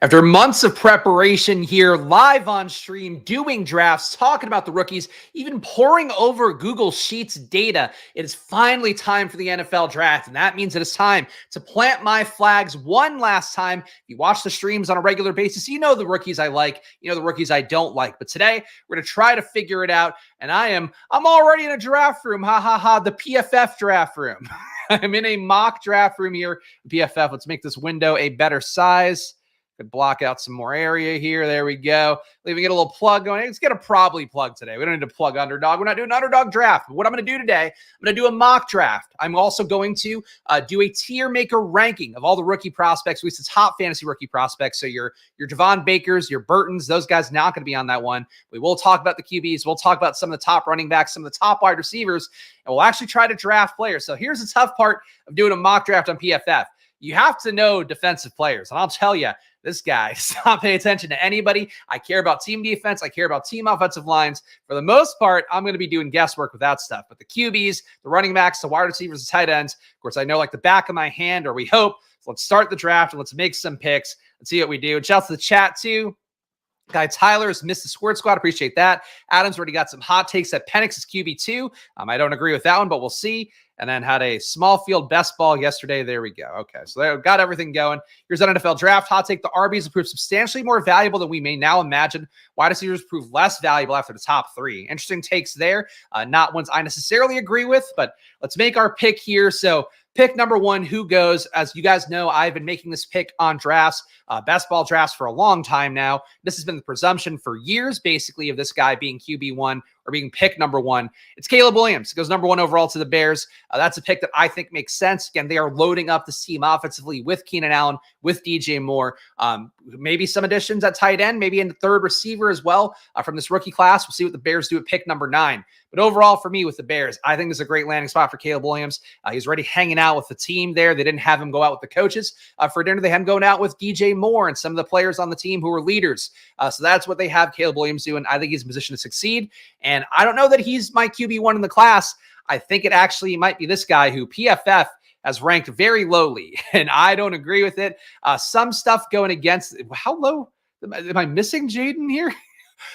After months of preparation here, live on stream, doing drafts, talking about the rookies, even poring over Google Sheets data, it is finally time for the NFL draft. And that means it is time to plant my flags one last time. If you watch the streams on a regular basis, you know the rookies I like, you know the rookies I don't like. But today, we're going to try to figure it out. And I'm already in a draft room. Ha ha ha, the PFF draft room. I'm in a mock draft room here. PFF, let's make this window a better size. Could block out some more area here. There we go. Leaving it a little plug going. Let's get a probably plug today. We don't need to plug underdog. We're not doing underdog draft. But what I'm going to do today, I'm going to do a mock draft. I'm also going to do a tier maker ranking of all the rookie prospects, at least the top fantasy rookie prospects. So your Javon Bakers, your Burtons, those guys not going to be on that one. We will talk about the QBs. We'll talk about some of the top running backs, some of the top wide receivers, and we'll actually try to draft players. So here's the tough part of doing a mock draft on PFF. You have to know defensive players. And I'll tell you, this guy does not pay attention to anybody. I care about team defense. I care about team offensive lines. For the most part, I'm going to be doing guesswork with that stuff. But the QBs, the running backs, the wide receivers, the tight ends, of course, I know like the back of my hand, or we hope. So let's start the draft and let's make some picks. Let's see what we do. And shout out to the chat too. Guy Tyler has missed the Squirt Squad. Appreciate that. Adam's already got some hot takes that Penix is QB2. I don't agree with that one, but we'll see. And then had a small field best ball yesterday. There we go. Okay, so there, got everything going. Here's an NFL draft hot take. The RBs have proved substantially more valuable than we may now imagine. Wide receivers prove less valuable after the top three. Interesting takes there. Not ones I necessarily agree with, but let's make our pick here. So pick number one, who goes? As you guys know, I've been making this pick on drafts, best ball drafts for a long time now. This has been the presumption for years, basically, of this guy being QB1 or being pick number one. It's Caleb Williams. It goes number one overall to the Bears. That's a pick that I think makes sense. Again, they are loading up this team offensively with Keenan Allen, with DJ Moore. Maybe some additions at tight end, maybe in the third receiver as well from this rookie class. We'll see what the Bears do at pick number 9. But overall, for me with the Bears, I think this is a great landing spot for Caleb Williams. He's already hanging out with the team there. They didn't have him go out with the coaches for dinner. They had him going out with DJ Moore and some of the players on the team who were leaders. So that's what they have Caleb Williams doing. I think he's in position to succeed. And I don't know that he's my QB1 in the class. I think it actually might be this guy who PFF has ranked very lowly, and I don't agree with it. Some stuff going against – how low? Am I missing Jaden here?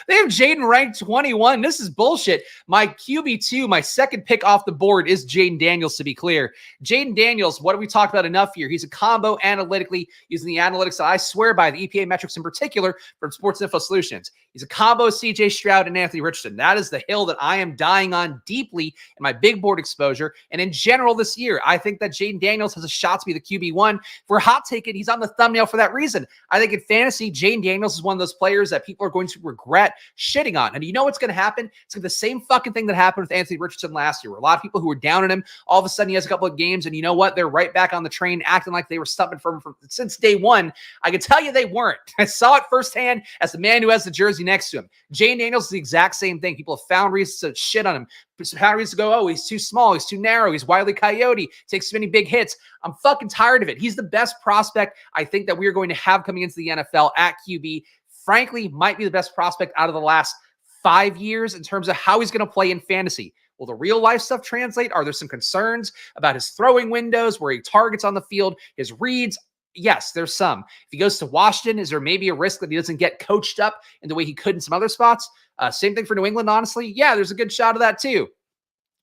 They have Jaden ranked 21. This is bullshit. My QB2, my second pick off the board is Jaden Daniels, to be clear. Jaden Daniels, what have we talked about enough here? He's a combo analytically using the analytics that I swear by, the EPA metrics in particular from Sports Info Solutions. He's a combo CJ Stroud and Anthony Richardson. That is the hill that I am dying on deeply in my big board exposure. And in general this year, I think that Jaden Daniels has a shot to be the QB1. For a hot take it, he's on the thumbnail for that reason. I think in fantasy, Jaden Daniels is one of those players that people are going to regret shitting on. And you know what's going to happen? It's going to be the same fucking thing that happened with Anthony Richardson last year, where a lot of people who were down on him, all of a sudden he has a couple of games, and you know what? They're right back on the train, acting like they were stumping for him since day one. I can tell you they weren't. I saw it firsthand as the man who has the jersey next to him. Jaden Daniels is the exact same thing. People have found reasons to shit on him. Found reasons to go, oh, he's too small, he's too narrow, he's Wile E. Coyote, takes too many big hits. I'm fucking tired of it. He's the best prospect I think that we are going to have coming into the NFL at QB. Frankly, might be the best prospect out of the last 5 years in terms of how he's going to play in fantasy. Will the real life stuff translate? Are there some concerns about his throwing windows, where he targets on the field, his reads? Yes, there's some. If he goes to Washington, is there maybe a risk that he doesn't get coached up in the way he could in some other spots? Same thing for New England, honestly. Yeah, there's a good shot of that too.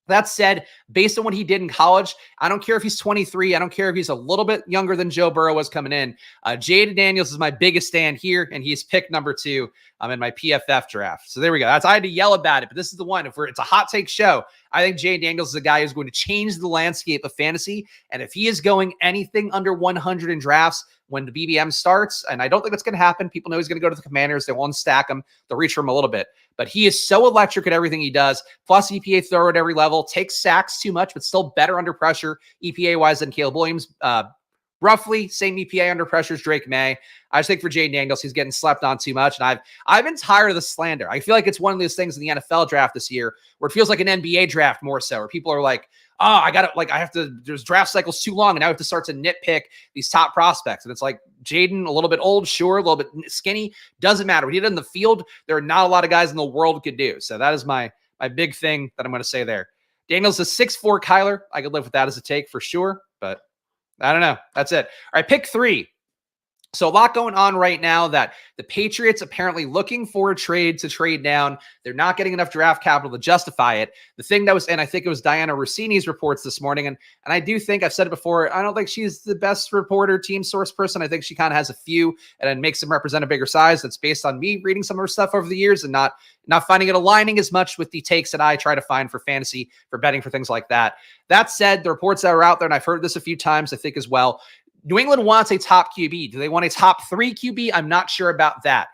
That said, based on what he did in college, I don't care if he's 23. I don't care if he's a little bit younger than Joe Burrow was coming in. Jaden Daniels is my biggest stand here, and he's pick number 2 in my PFF draft. So there we go. I had to yell about it, but this is the one. It's a hot take show, I think Jaden Daniels is a guy who's going to change the landscape of fantasy. And if he is going anything under 100 in drafts when the BBM starts, and I don't think that's going to happen. People know he's going to go to the Commanders. They won't stack him. They'll reach for him a little bit. But he is so electric at everything he does. Plus EPA thrower at every level. Takes sacks too much, but still better under pressure EPA-wise than Caleb Williams. Roughly same EPA under pressure as Drake May. I just think for Jaden Daniels, he's getting slept on too much. And I've been tired of the slander. I feel like it's one of those things in the NFL draft this year where it feels like an NBA draft more so, where people are like, oh, there's draft cycles too long, and now I have to start to nitpick these top prospects. And it's like, Jaden, a little bit old, sure, a little bit skinny, doesn't matter. What he did in the field, there are not a lot of guys in the world who could do. So that is my big thing that I'm going to say there. Daniels is 6'4" Kyler. I could live with that as a take for sure, but I don't know. That's it. All right, pick 3. So a lot going on right now that the Patriots apparently looking for a trade to trade down. They're not getting enough draft capital to justify it. The thing that was, and I think it was Diana Rossini's reports this morning, and I do think I've said it before, I don't think she's the best reporter, team source person. I think she kind of has a few and makes them represent a bigger size. That's based on me reading some of her stuff over the years and not finding it aligning as much with the takes that I try to find for fantasy, for betting, for things like that. That said, the reports that are out there, and I've heard this a few times, I think as well, New England wants a top QB. Do they want a top 3 QB? I'm not sure about that.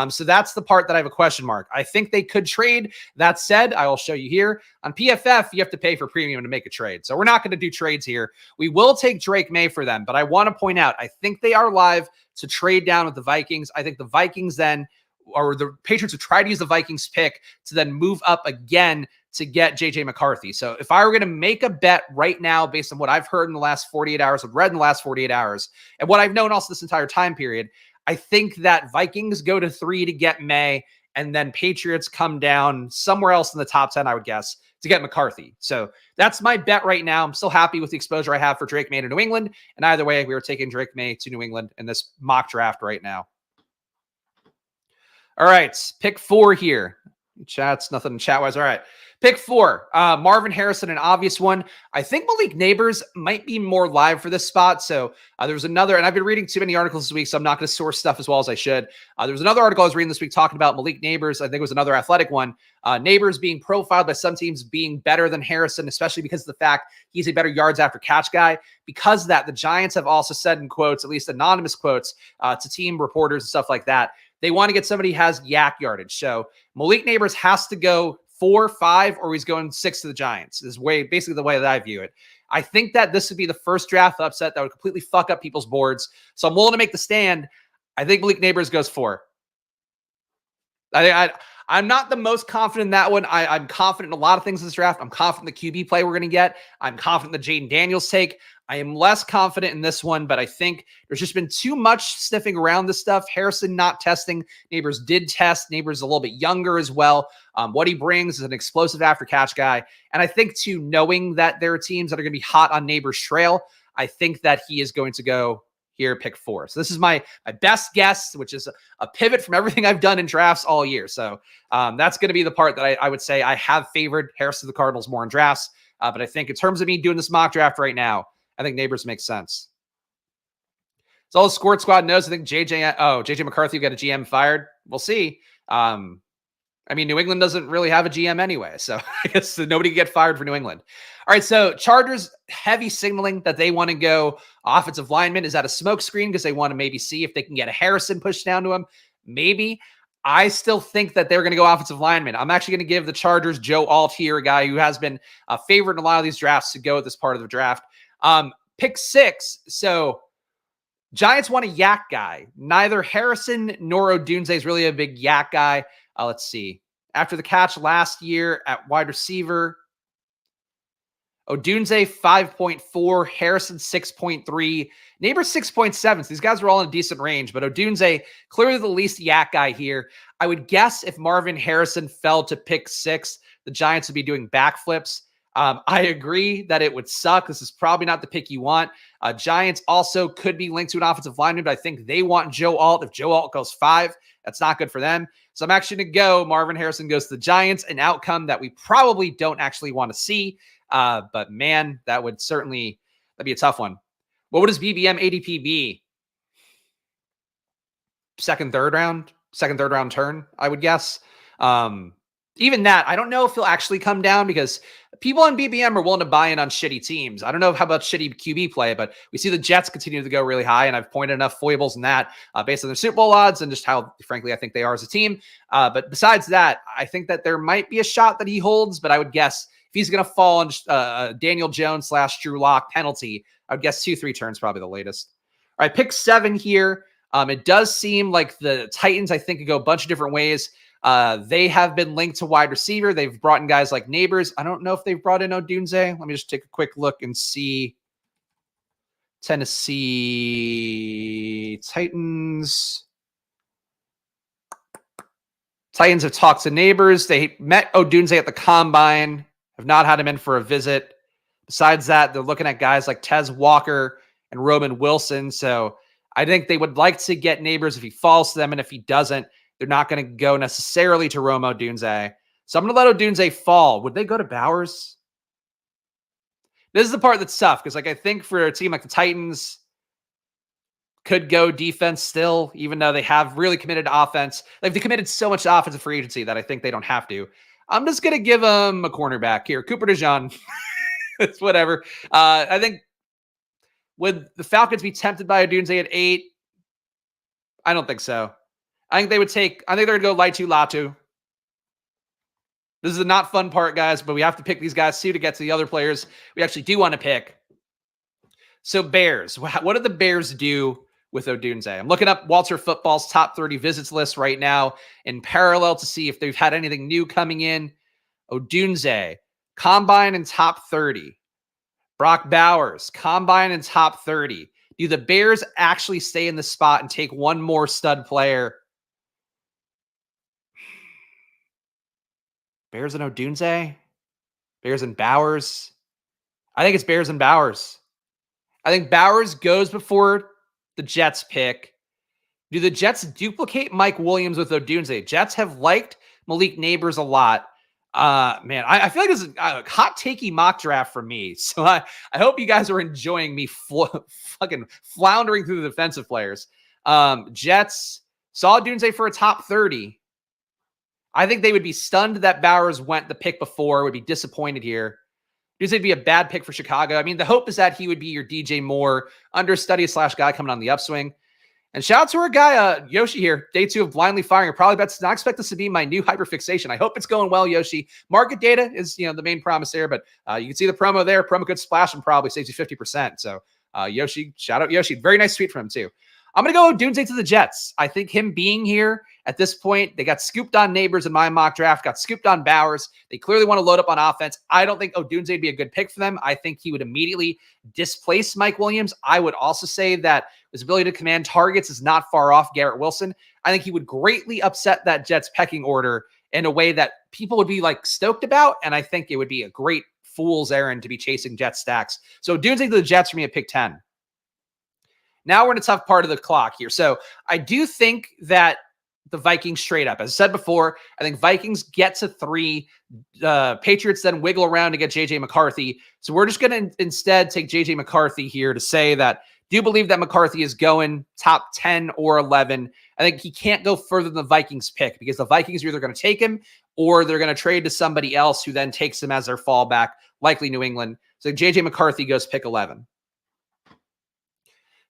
So that's the part that I have a question mark. I think they could trade. That said, I will show you here. On PFF, you have to pay for premium to make a trade. So we're not going to do trades here. We will take Drake May for them, but I want to point out, I think they are live to trade down with the Vikings. I think the Vikings then, or the Patriots would try to use the Vikings pick to then move up again to get JJ McCarthy. So if I were going to make a bet right now, based on what I've heard in the last 48 hours, I've read in the last 48 hours, and what I've known also this entire time period, I think that Vikings go to 3 to get May, and then Patriots come down somewhere else in the top 10, I would guess, to get McCarthy. So that's my bet right now. I'm still happy with the exposure I have for Drake May to New England. And either way, we are taking Drake May to New England in this mock draft right now. All right, pick 4 here. Chat's nothing chat-wise. All right. Pick 4, Marvin Harrison, an obvious one. I think Malik Neighbors might be more live for this spot. So there was another, and I've been reading too many articles this week, so I'm not going to source stuff as well as I should. There was another article I was reading this week talking about Malik Neighbors. I think it was another athletic one. Neighbors being profiled by some teams being better than Harrison, especially because of the fact he's a better yards after catch guy. Because of that, the Giants have also said in quotes, at least anonymous quotes, to team reporters and stuff like that, they want to get somebody who has yak yardage. So Malik Neighbors has to go 4, 5, or he's going 6 to the Giants. This is basically the way that I view it. I think that this would be the first draft upset that would completely fuck up people's boards. So I'm willing to make the stand. I think Malik Neighbors goes 4. I'm not the most confident in that one. I'm confident in a lot of things in this draft. I'm confident the QB play we're going to get. I'm confident the Jaden Daniels take. I am less confident in this one, but I think there's just been too much sniffing around this stuff. Harrison not testing. Neighbors did test. Neighbors a little bit younger as well. What he brings is an explosive after catch guy. And I think too, knowing that there are teams that are going to be hot on Neighbors' trail, I think that he is going to go here, pick 4. So this is my best guess, which is a pivot from everything I've done in drafts all year. So that's going to be the part that I would say I have favored Harrison the Cardinals more in drafts. But I think in terms of me doing this mock draft right now, I think Neighbors makes sense. So all the Squirt Squad knows, I think JJ McCarthy got a GM fired. We'll see. I mean, New England doesn't really have a GM anyway, so I guess nobody can get fired for New England. All right, so Chargers heavy signaling that they want to go offensive lineman. Is that a smoke screen because they want to maybe see if they can get a Harrison pushed down to him? Maybe. I still think that they're going to go offensive lineman. I'm actually going to give the Chargers Joe Alt here, a guy who has been a favorite in a lot of these drafts to go at this part of the draft. Pick 6. So Giants want a yak guy. Neither Harrison nor Odunze is really a big yak guy. Let's see. After the catch last year at wide receiver, Odunze 5.4, Harrison 6.3, Neighbors 6.7. So these guys were all in a decent range, but Odunze clearly the least yak guy here. I would guess if Marvin Harrison fell to pick 6, the Giants would be doing backflips. I agree that it would suck. This is probably not the pick you want. Giants also could be linked to an offensive lineman, but I think they want Joe Alt. If Joe Alt goes 5, that's not good for them. So I'm actually going to go Marvin Harrison goes to the Giants, an outcome that we probably don't actually want to see. But man, that'd be a tough one. What would his BBM ADP be? Second, third round turn, I would guess. Even that, I don't know if he'll actually come down because people on BBM are willing to buy in on shitty teams. I don't know how about shitty QB play, but we see the Jets continue to go really high, and I've pointed enough foibles in that based on their Super Bowl odds and just how, frankly, I think they are as a team. But besides that, I think that there might be a shot that he holds, but I would guess if he's going to fall on Daniel Jones / Drew Lock penalty, I would guess 2-3 turns probably the latest. All right, pick 7 here. It does seem like the Titans, I think, could go a bunch of different ways. They have been linked to wide receiver. They've brought in guys like Neighbors. I don't know if they've brought in Odunze. Let me just take a quick look and see. Tennessee Titans. Titans have talked to Neighbors. They met Odunze at the combine, have not had him in for a visit. Besides that, they're looking at guys like Tez Walker and Roman Wilson. So I think they would like to get Neighbors if he falls to them, and if he doesn't, they're not going to go necessarily to Rome Odunze. So I'm going to let Odunze fall. Would they go to Bowers? This is the part that's tough because, like, I think for a team like the Titans, could go defense still, even though they have really committed to offense. Like, they committed so much to offensive free agency that I think they don't have to. I'm just going to give them a cornerback here. Cooper DeJean. It's whatever. I think would the Falcons be tempted by Odunze at 8? I don't think so. I think they're going to go Laitu Latu. This is the not fun part, guys, but we have to pick these guys too to get to the other players we actually do want to pick. So Bears, what do the Bears do with Odunze? I'm looking up Walter Football's top 30 visits list right now in parallel to see if they've had anything new coming in. Odunze, combine in top 30. Brock Bowers, combine in top 30. Do the Bears actually stay in the spot and take one more stud player? Bears and Odunze? Bears and Bowers? I think it's Bears and Bowers. I think Bowers goes before the Jets pick. Do the Jets duplicate Mike Williams with Odunze? Jets have liked Malik Neighbors a lot. Man, I feel like this is a hot takey mock draft for me. So I hope you guys are enjoying me fucking floundering through the defensive players. Jets saw Odunze for a top 30. I think they would be stunned that Bowers went the pick before, would be disappointed here. Odunze would be a bad pick for Chicago. I mean, the hope is that he would be your DJ Moore understudy / guy coming on the upswing. And shout out to our guy, Yoshi here. Day 2 of blindly firing. I probably bet not expect this to be my new hyperfixation. I hope it's going well, Yoshi. Market data is, the main promise there, but you can see the promo there. Promo code Splash and probably saves you 50%. So Yoshi, shout out Yoshi. Very nice tweet from him too. I'm going to go Odunze to the Jets. I think him being here at this point, they got scooped on Neighbors in my mock draft, got scooped on Bowers. They clearly want to load up on offense. I don't think Odunze would be a good pick for them. I think he would immediately displace Mike Williams. I would also say that his ability to command targets is not far off Garrett Wilson. I think he would greatly upset that Jets pecking order in a way that people would be like stoked about. And I think it would be a great fool's errand to be chasing Jets stacks. So Odunze to the Jets for me at pick 10. Now we're in a tough part of the clock here. So I do think that the Vikings trade up. As I said before, I think Vikings get to 3. Patriots then wiggle around to get J.J. McCarthy. So we're just going to instead take J.J. McCarthy here to say that do believe that McCarthy is going top 10 or 11. I think he can't go further than the Vikings pick because the Vikings are either going to take him or they're going to trade to somebody else who then takes him as their fallback, likely New England. So J.J. McCarthy goes pick 11.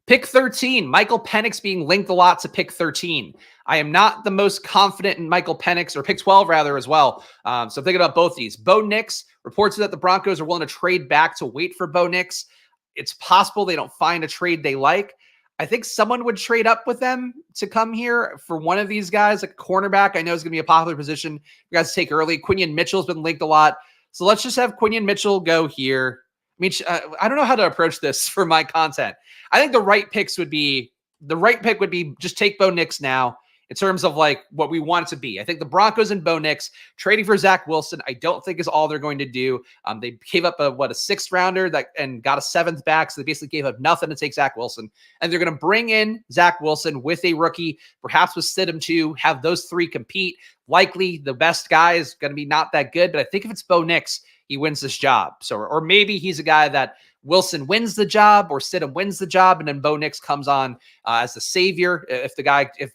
Pick 13, Michael Penix being linked a lot to pick 13. I am not the most confident in Michael Penix, or pick 12 rather as well. So thinking about both these. Bo Nix reports that the Broncos are willing to trade back to wait for Bo Nix. It's possible they don't find a trade they like. I think someone would trade up with them to come here for one of these guys, like a cornerback. I know is going to be a popular position you guys take early. Quinion Mitchell's been linked a lot. So let's just have Quinion Mitchell go here. I mean, I don't know how to approach this for my content. I think the right pick would be just take Bo Nix now in terms of like what we want it to be. I think the Broncos and Bo Nix trading for Zach Wilson, I don't think is all they're going to do. They gave up a 6th rounder and got a 7th back. So they basically gave up nothing to take Zach Wilson. And they're going to bring in Zach Wilson with a rookie, perhaps with Stidham too, have those 3 compete. Likely the best guy is going to be not that good, but I think if it's Bo Nix, he wins this job. So, or maybe he's a guy that Wilson wins the job or Stidham wins the job, and then Bo Nix comes on as the savior if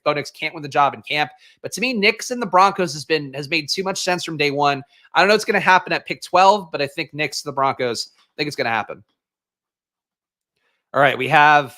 Bo Nix can't win the job in camp. But to me, Nix and the Broncos has made too much sense from day one. I don't know what's going to happen at pick 12, but I think Nix to the Broncos, I think it's going to happen. All right, we have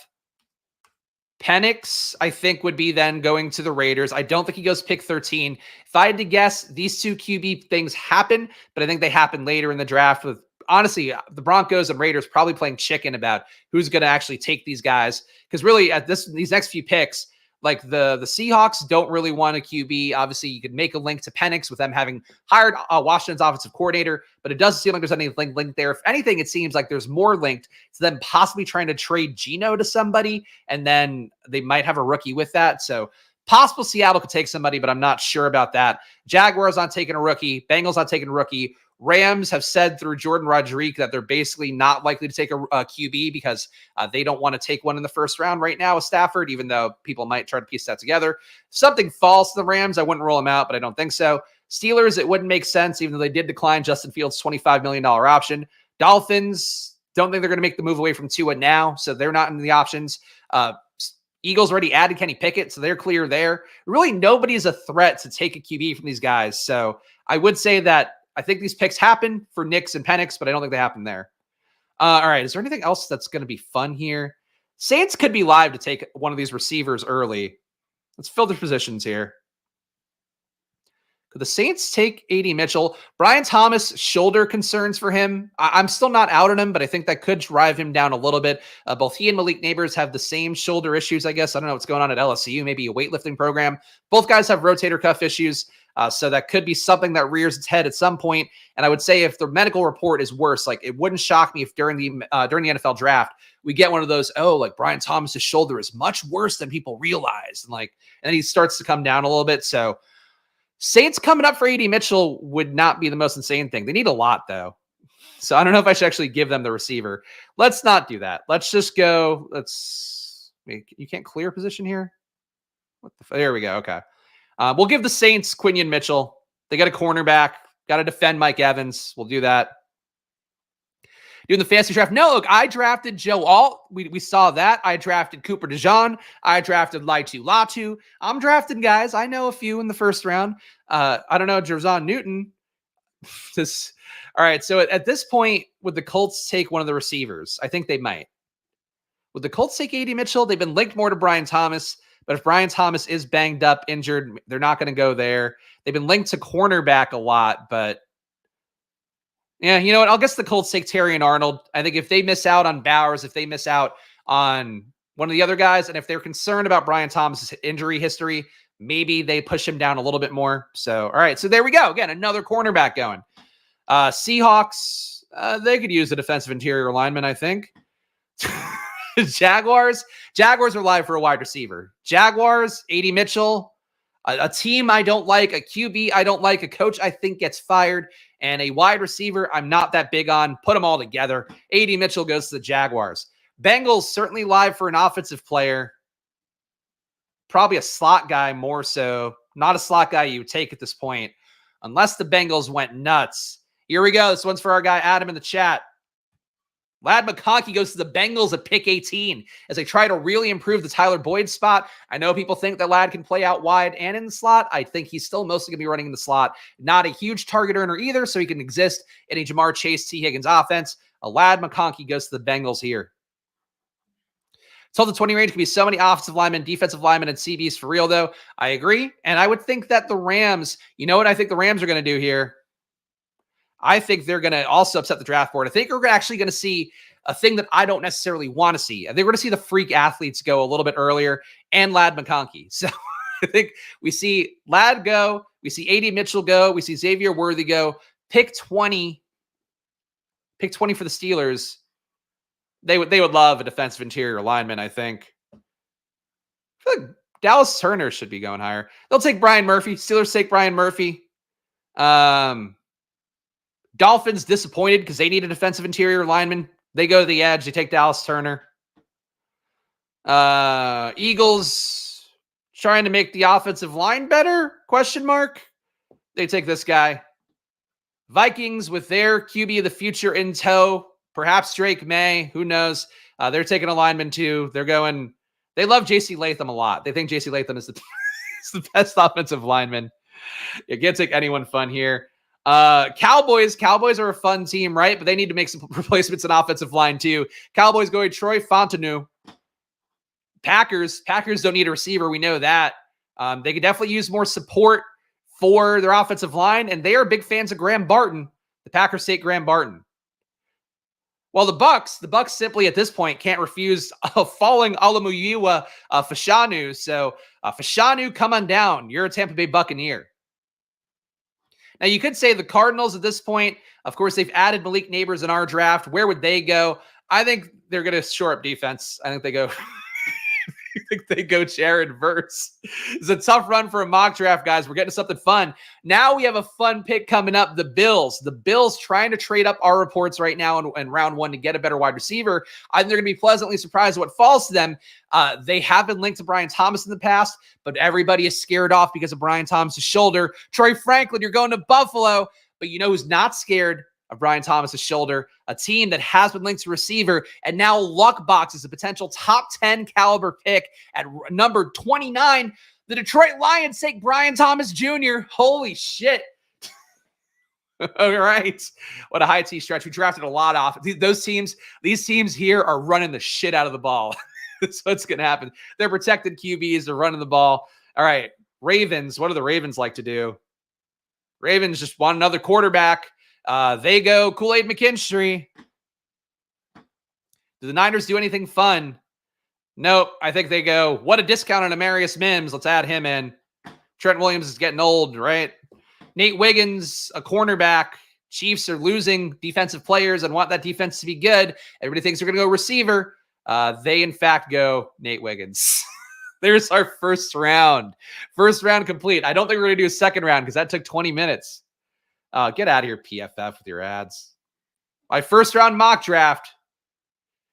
Penix, I think, would be then going to the Raiders. I don't think he goes pick 13. If I had to guess, these 2 QB things happen, but I think they happen later in the draft with, honestly, the Broncos and Raiders probably playing chicken about who's going to actually take these guys. Because really, at these next few picks, like the Seahawks don't really want a QB. Obviously, you could make a link to Penix with them having hired Washington's offensive coordinator, but it doesn't seem like there's any link there. If anything, it seems like there's more linked to them possibly trying to trade Geno to somebody, and then they might have a rookie with that. So possible Seattle could take somebody, but I'm not sure about that. Jaguars not taking a rookie. Bengals not taking a rookie. Rams have said through Jordan Rodriguez that they're basically not likely to take a QB because they don't want to take one in the first round right now with Stafford, even though people might try to piece that together. Something false to the Rams, I wouldn't rule them out, but I don't think so. Steelers, it wouldn't make sense, even though they did decline Justin Fields' $25 million option. Dolphins, don't think they're going to make the move away from Tua now, so they're not in the options. Eagles already added Kenny Pickett, so they're clear there. Really, nobody's a threat to take a QB from these guys. So I would say that I think these picks happen for Knicks and Penix, but I don't think they happen there. All right, is there anything else that's going to be fun here? Saints could be live to take one of these receivers early. Let's fill their positions here. Could the Saints take AD Mitchell? Brian Thomas, shoulder concerns for him. I'm still not out on him, but I think that could drive him down a little bit. Both he and Malik Neighbors have the same shoulder issues, I guess. I don't know what's going on at LSU, maybe a weightlifting program. Both guys have rotator cuff issues, so that could be something that rears its head at some point. And I would say if the medical report is worse, like it wouldn't shock me if during the NFL draft, we get one of those, like Brian Thomas's shoulder is much worse than people realize. And then he starts to come down a little bit. So Saints coming up for AD Mitchell would not be the most insane thing. They need a lot, though. So I don't know if I should actually give them the receiver. Let's not do that. Let's just go. You can't clear position here? There we go. Okay. We'll give the Saints Quinion Mitchell. They got a cornerback. Got to defend Mike Evans. We'll do that. Doing the fantasy draft. No, look, I drafted Joe Alt. We saw that. I drafted Cooper DeJean. I drafted Laitu Latu. I'm drafting guys. I know a few in the first round. I don't know, Jerzon Newton. All right, so at this point, would the Colts take one of the receivers? I think they might. Would the Colts take AD Mitchell? They've been linked more to Brian Thomas, but if Brian Thomas is banged up, injured, they're not going to go there. They've been linked to cornerback a lot, but yeah, you know what? I'll guess the Colts take Terry and Arnold. I think if they miss out on Bowers, if they miss out on one of the other guys, and if they're concerned about Brian Thomas' injury history, maybe they push him down a little bit more. So, all right. So there we go. Again, another cornerback going. Seahawks, they could use a defensive interior lineman, I think. Jaguars are live for a wide receiver. Jaguars, AD Mitchell, a team I don't like, a QB I don't like, a coach I think gets fired, and a wide receiver I'm not that big on. Put them all together. AD Mitchell goes to the Jaguars. Bengals certainly live for an offensive player. Probably a slot guy more so. Not a slot guy you would take at this point, unless the Bengals went nuts. Here we go. This one's for our guy Adam in the chat. Ladd McConkey goes to the Bengals at pick 18 as they try to really improve the Tyler Boyd spot. I know people think that Ladd can play out wide and in the slot. I think he's still mostly going to be running in the slot. Not a huge target earner either, so he can exist in a Jamar Chase, T. Higgins offense. Ladd McConkey goes to the Bengals here. Told the 20 range could be so many offensive linemen, defensive linemen, and CBs for real, though. I agree. And I would think that the Rams, you know what I think the Rams are going to do here? I think they're going to also upset the draft board. I think we're actually going to see a thing that I don't necessarily want to see. I think we're going to see the freak athletes go a little bit earlier and Ladd McConkey. So I think we see Ladd go. We see AD Mitchell go. We see Xavier Worthy go. Pick 20. Pick 20 for the Steelers. They would love a defensive interior lineman, I think. I feel like Dallas Turner should be going higher. They'll take Brian Murphy. Steelers take Brian Murphy. Dolphins disappointed because they need a defensive interior lineman. They go to the edge. They take Dallas Turner. Eagles trying to make the offensive line better? Question mark. They take this guy. Vikings with their QB of the future in tow. Perhaps Drake May. Who knows? They're taking a lineman too. They love J.C. Latham a lot. They think J.C. Latham is the best offensive lineman. You can't take anyone fun here. Cowboys are a fun team, right? But they need to make some replacements in offensive line too. Cowboys going Troy Fontenot. Packers don't need a receiver. We know that. They could definitely use more support for their offensive line, and they are big fans of Graham Barton. The Packers take Graham Barton. Well, the Bucks simply at this point can't refuse a falling Alamuyiwa Fashanu. So Fashanu, come on down. You're a Tampa Bay Buccaneer. Now, you could say the Cardinals at this point, of course, they've added Malik Neighbors in our draft. Where would they go? I think they're going to shore up defense. I think they go think they go Jared Verse. It's a tough run for a mock draft, guys. We're getting to something fun. Now we have a fun pick coming up. The Bills. The Bills trying to trade up our reports right now in round one to get a better wide receiver. I think they're going to be pleasantly surprised at what falls to them. They have been linked to Brian Thomas in the past, but everybody is scared off because of Brian Thomas's shoulder. Troy Franklin, you're going to Buffalo, but you know who's not scared of Brian Thomas's shoulder? A team that has been linked to receiver, and now Luckbox is a potential top 10 caliber pick at number 29. The Detroit Lions take Brian Thomas Jr. Holy shit. All right. What a high T stretch. We drafted a lot off. These teams here are running the shit out of the ball. That's what's going to happen. They're protected QBs. They're running the ball. All right. Ravens. What do the Ravens like to do? Ravens just want another quarterback. They go Kool-Aid McKinstry. Do the Niners do anything fun? Nope. I think they go, what a discount on Amarius Mims. Let's add him in. Trent Williams is getting old, right? Nate Wiggins, a cornerback. Chiefs are losing defensive players and want that defense to be good. Everybody thinks they're going to go receiver. They, in fact, go Nate Wiggins. There's our first round. First round complete. I don't think we're going to do a second round because that took 20 minutes. Get out of here, PFF, with your ads. My first round mock draft.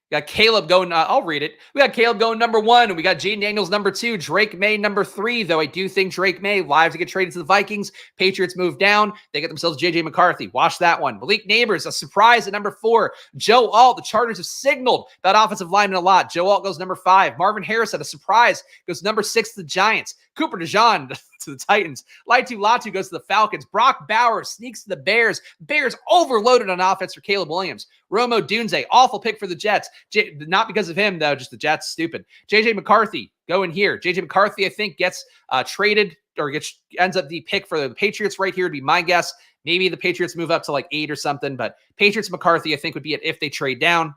We got Caleb going, I'll read it. We got Caleb going number 1, and we got Jaden Daniels number 2, Drake May number 3, though I do think Drake May live to get traded to the Vikings. Patriots move down. They get themselves J.J. McCarthy. Watch that one. Malik Neighbors, a surprise at number 4. Joe Alt, the Chargers have signaled that offensive lineman a lot. Joe Alt goes number 5. Marvin Harrison, a surprise, goes number 6 to the Giants. Cooper DeJean to the Titans. Laitu Latu goes to the Falcons. Brock Bowers sneaks to the Bears. Bears overloaded on offense for Caleb Williams. Romo Dunze, awful pick for the Jets. Not because of him, though, just the Jets, stupid. J.J. McCarthy going here. J.J. McCarthy, I think, gets traded or ends up the pick for the Patriots right here, would be my guess. Maybe the Patriots move up to like 8 or something, but Patriots McCarthy, I think, would be it if they trade down.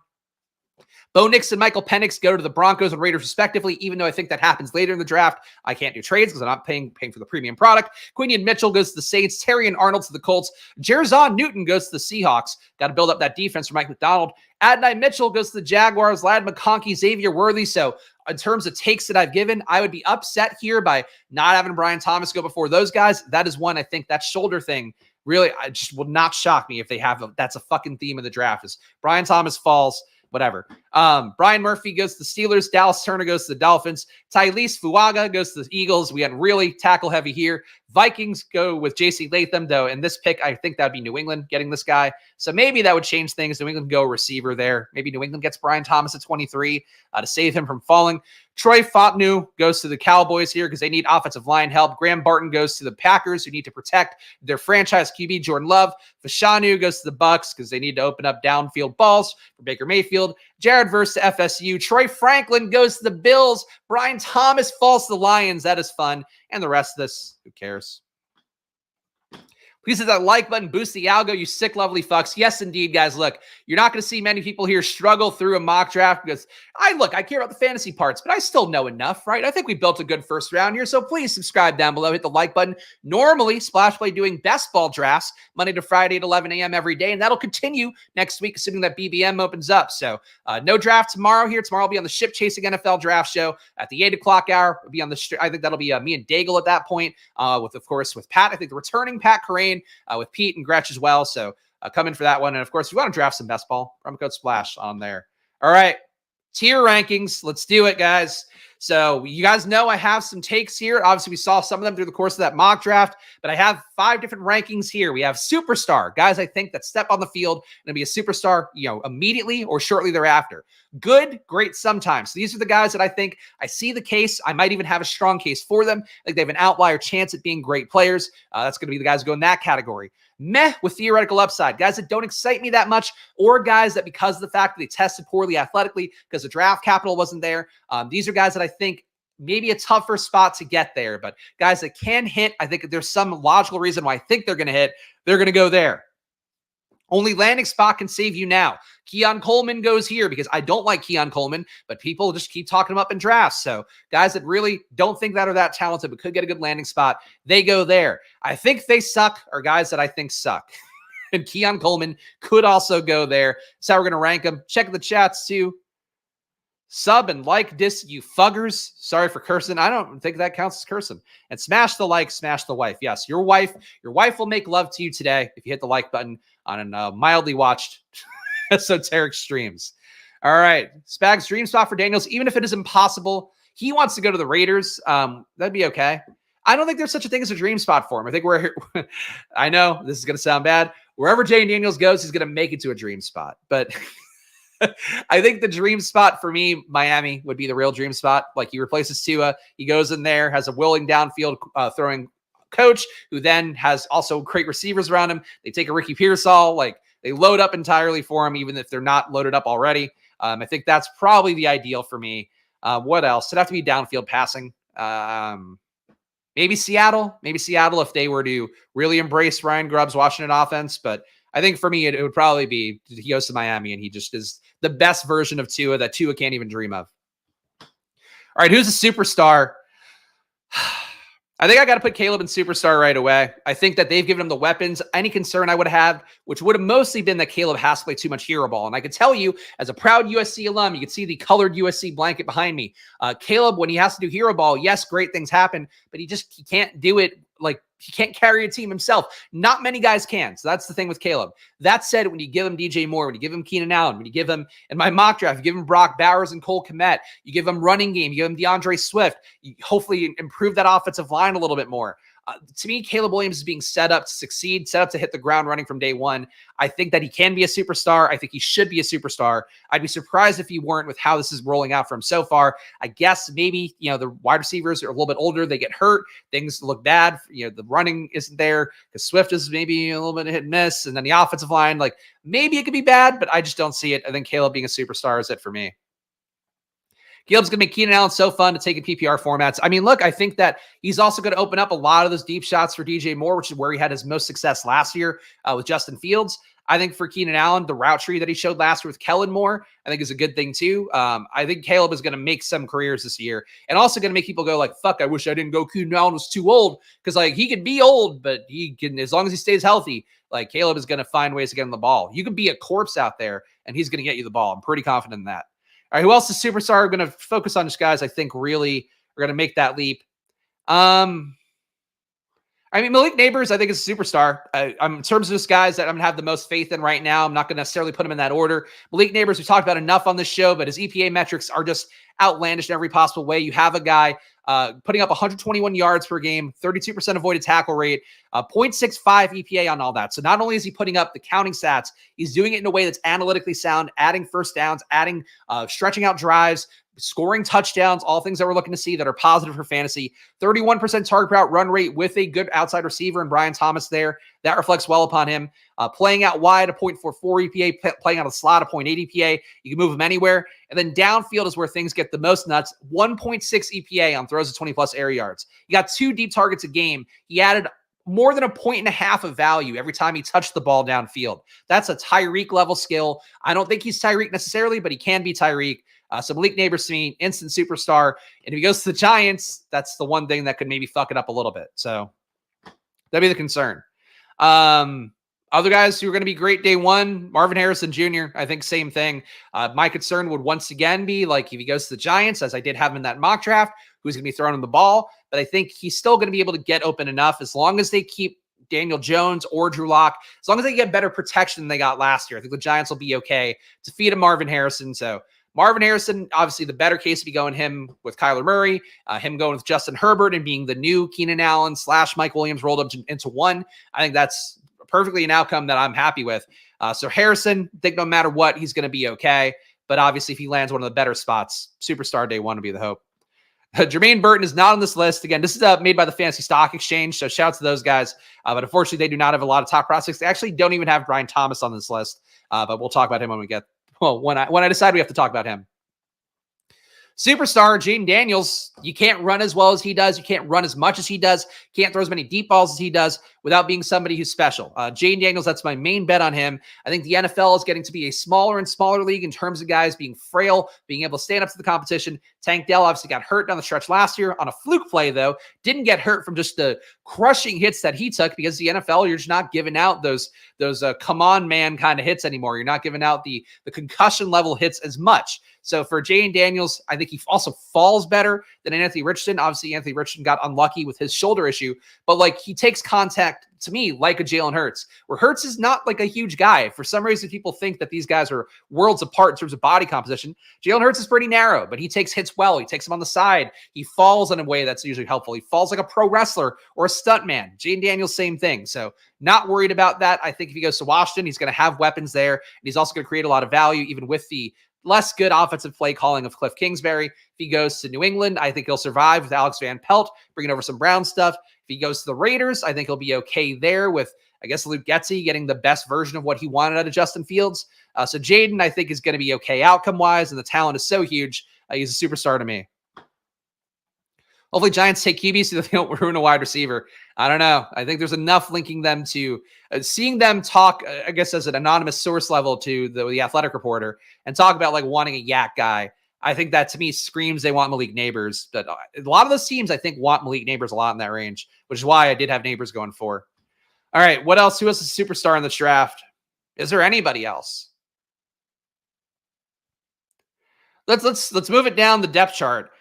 Bo Nix and Michael Penix go to the Broncos and Raiders respectively, even though I think that happens later in the draft. I can't do trades because I'm not paying for the premium product. Quinion Mitchell goes to the Saints. Terrion Arnold to the Colts. Jerzon Newton goes to the Seahawks. Got to build up that defense for Mike McDonald. Adonai Mitchell goes to the Jaguars. Ladd McConkey, Xavier Worthy. So in terms of takes that I've given, I would be upset here by not having Brian Thomas go before those guys. That is one, I think, that shoulder thing really, I just would not shock me if they have that's a fucking theme of the draft is Brian Thomas falls. Whatever. Brian Murphy goes to the Steelers. Dallas Turner goes to the Dolphins. Tylese Fuaga goes to the Eagles. We had really tackle heavy here. Vikings go with J.C. Latham, though. In this pick, I think that would be New England getting this guy. So maybe that would change things. New England go receiver there. Maybe New England gets Brian Thomas at 23 to save him from falling. Troy Fotnu goes to the Cowboys here because they need offensive line help. Graham Barton goes to the Packers who need to protect their franchise QB, Jordan Love. Fashanu goes to the Bucks because they need to open up downfield balls for Baker Mayfield. Jared Verse to FSU. Troy Franklin goes to the Bills. Brian Thomas falls to the Lions. That is fun. And the rest of this, who cares? Please hit that like button, boost the algo, you sick, lovely fucks. Yes, indeed, guys. Look, you're not going to see many people here struggle through a mock draft because I care about the fantasy parts, but I still know enough, right? I think we built a good first round here, so please subscribe down below, hit the like button. Normally, Splash Play doing best ball drafts Monday to Friday at 11 a.m. every day, and that'll continue next week, assuming that BBM opens up. So no draft tomorrow here. Tomorrow will be on the Ship Chasing NFL Draft Show at the 8 o'clock hour. It'll be on the I think that'll be me and Daigle at that point, with Pat. I think the returning Pat Corain. With Pete and Gretch as well. So come in for that one. And of course, if you want to draft some best ball, promo code SPLASH on there. All right. Tier rankings. Let's do it, guys. So you guys know I have some takes here. Obviously, we saw some of them through the course of that mock draft, but I have 5 different rankings here. We have superstar, guys I think that step on the field and be a superstar, immediately or shortly thereafter. Good, great sometimes. So these are the guys that I think I see the case. I might even have a strong case for them. I think they have an outlier chance at being great players. That's going to be the guys who go in that category. Meh with theoretical upside. Guys that don't excite me that much, or guys that because of the fact that they tested poorly athletically because the draft capital wasn't there. These are guys that I think maybe a tougher spot to get there, but guys that can hit, I think there's some logical reason why I think they're going to hit. They're going to go there. Only landing spot can save you now. Keon Coleman goes here because I don't like Keon Coleman, but people just keep talking him up in drafts. So guys that really don't think that are that talented but could get a good landing spot, they go there. I think they suck are guys that I think suck. And Keon Coleman could also go there. That's how we're going to rank them. Check the chats too. Sub and like this, you fuggers. Sorry for cursing. I don't think that counts as cursing. And smash the like, smash the wife. Yes, your wife will make love to you today if you hit the like button on a mildly watched esoteric streams. All right, Spags dream spot for Daniels. Even if it is impossible, he wants to go to the Raiders. That'd be okay. I don't think there's such a thing as a dream spot for him. I think we're here. I know this is going to sound bad. Wherever Jay Daniels goes, he's going to make it to a dream spot. But I think the dream spot for me, Miami, would be the real dream spot. Like, he replaces Tua. He goes in there, has a willing downfield throwing coach who then has also great receivers around him. They take a Ricky Pearsall. Like, they load up entirely for him, even if they're not loaded up already. I think that's probably the ideal for me. What else? It'd have to be downfield passing. Maybe Seattle. Maybe Seattle if they were to really embrace Ryan Grubb's Washington offense. But I think for me, it would probably be he goes to Miami and he just is the best version of Tua that Tua can't even dream of. All right, who's a superstar? I think I got to put Caleb in superstar right away. I think that they've given him the weapons. Any concern I would have had, which would have mostly been that Caleb has to play too much hero ball. And I could tell you, as a proud USC alum, you can see the colored USC blanket behind me. Caleb, when he has to do hero ball, yes, great things happen, but he can't do it. Like, he can't carry a team himself. Not many guys can. So that's the thing with Caleb. That said, when you give him DJ Moore, when you give him Keenan Allen, when you give him, in my mock draft, you give him Brock Bowers and Cole Kmet, you give him running game, you give him DeAndre Swift, you hopefully improve that offensive line a little bit more. To me, Caleb Williams is being set up to succeed, set up to hit the ground running from day one. I think that he can be a superstar. I think he should be a superstar. I'd be surprised if he weren't with how this is rolling out for him so far. I guess maybe, the wide receivers are a little bit older. They get hurt. Things look bad. The running isn't there because Swift is maybe a little bit hit and miss. And then the offensive line, like, maybe it could be bad, but I just don't see it. I think Caleb being a superstar is it for me. Caleb's going to make Keenan Allen so fun to take in PPR formats. I mean, look, I think that he's also going to open up a lot of those deep shots for DJ Moore, which is where he had his most success last year with Justin Fields. I think for Keenan Allen, the route tree that he showed last year with Kellen Moore, I think is a good thing too. I think Caleb is going to make some careers this year and also going to make people go like, fuck, I wish I didn't go. Keenan Allen was too old, because like he can be old, but he can, as long as he stays healthy, like Caleb is going to find ways to get him the ball. You could be a corpse out there and he's going to get you the ball. I'm pretty confident in that. All right, who else is superstar? I'm going to focus on just guys I think really are going to make that leap. Malik Neighbors, I think, is a superstar. In terms of just guys that I'm going to have the most faith in right now, I'm not going to necessarily put him in that order. Malik Neighbors, we talked about enough on this show, but his EPA metrics are just outlandish in every possible way. You have a guy putting up 121 yards per game, 32% avoided tackle rate, 0.65 EPA on all that. So not only is he putting up the counting stats, he's doing it in a way that's analytically sound, adding first downs, adding stretching out drives, scoring touchdowns, all things that we're looking to see that are positive for fantasy. 31% target route run rate with a good outside receiver and Brian Thomas there. That reflects well upon him. Playing out wide, a 0.44 EPA, playing out of the slot, a 0.8 EPA. You can move him anywhere. And then downfield is where things get the most nuts. 1.6 EPA on throws of 20-plus air yards. You got 2 deep targets a game. He added more than 1.5 points of value every time he touched the ball downfield. That's a Tyreek level skill. I don't think he's Tyreek necessarily, but he can be Tyreek. So Malik Neighbors to me, instant superstar. And if he goes to the Giants, that's the one thing that could maybe fuck it up a little bit. So that'd be the concern. Other guys who are going to be great day one, Marvin Harrison Jr., I think same thing. My concern would once again be like if he goes to the Giants, as I did have him in that mock draft, who's going to be throwing him the ball. But I think he's still going to be able to get open enough as long as they keep Daniel Jones or Drew Lock, as long as they get better protection than they got last year. I think the Giants will be okay to feed him Marvin Harrison. So Marvin Harrison, obviously the better case to be going him with Kyler Murray, him going with Justin Herbert and being the new Keenan Allen / Mike Williams rolled up into one. I think that's perfectly an outcome that I'm happy with. So Harrison, I think no matter what, he's going to be okay. But obviously if he lands one of the better spots, superstar day one would be the hope. Jermaine Burton is not on this list. Again, this is made by the Fantasy Stock Exchange, so shout out to those guys. But unfortunately, they do not have a lot of top prospects. They actually don't even have Brian Thomas on this list. But we'll talk about him when we get when I decide we have to talk about him. Superstar Jaden Daniels, you can't run as well as he does. You can't run as much as he does. Can't throw as many deep balls as he does without being somebody who's special. Jaden Daniels, that's my main bet on him. I think the NFL is getting to be a smaller and smaller league in terms of guys being frail, being able to stand up to the competition. Tank Dell obviously got hurt down the stretch last year on a fluke play, though. Didn't get hurt from just the crushing hits that he took because the NFL, you're just not giving out those come on man kind of hits anymore. You're not giving out the concussion level hits as much. So for Jaden Daniels, I think he also falls better than Anthony Richardson. Obviously, Anthony Richardson got unlucky with his shoulder issue, but like he takes contact to me like a Jalen Hurts, where Hurts is not like a huge guy. For some reason, people think that these guys are worlds apart in terms of body composition. Jalen Hurts is pretty narrow, but he takes hits well. He takes them on the side. He falls in a way that's usually helpful. He falls like a pro wrestler or a stuntman. Jaden Daniels, same thing. So not worried about that. I think if he goes to Washington, he's going to have weapons there. And he's also going to create a lot of value, even with the less good offensive play calling of Cliff Kingsbury. If he goes to New England, I think he'll survive with Alex Van Pelt, bringing over some Brown stuff. If he goes to the Raiders, I think he'll be okay there with, I guess, Luke Getsy getting the best version of what he wanted out of Justin Fields. So Jaden, I think, is going to be okay outcome-wise, and the talent is so huge. He's a superstar to me. Hopefully Giants take QB so that they don't ruin a wide receiver. I don't know. I think there's enough linking them to seeing them talk, I guess, as an anonymous source level to the athletic reporter and talk about like wanting a yak guy. I think that to me screams they want Malik Neighbors. But a lot of those teams, I think, want Malik Neighbors a lot in that range, which is why I did have Neighbors going for. All right. What else? Who else is a superstar in this draft? Is there anybody else? Let's move it down the depth chart.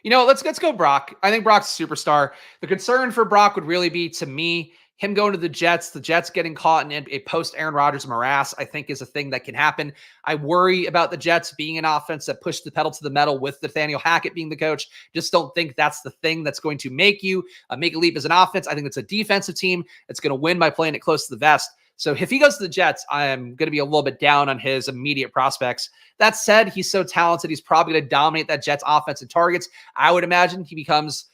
Let's go Brock. I think Brock's a superstar. The concern for Brock would really be, to me, him going to the Jets getting caught in a post-Aaron Rodgers morass, I think is a thing that can happen. I worry about the Jets being an offense that pushed the pedal to the metal with Nathaniel Hackett being the coach. Just don't think that's the thing that's going to make you make a leap as an offense. I think it's a defensive team that's going to win by playing it close to the vest. So if he goes to the Jets, I'm going to be a little bit down on his immediate prospects. That said, he's so talented. He's probably going to dominate that Jets offense and targets. I would imagine he becomes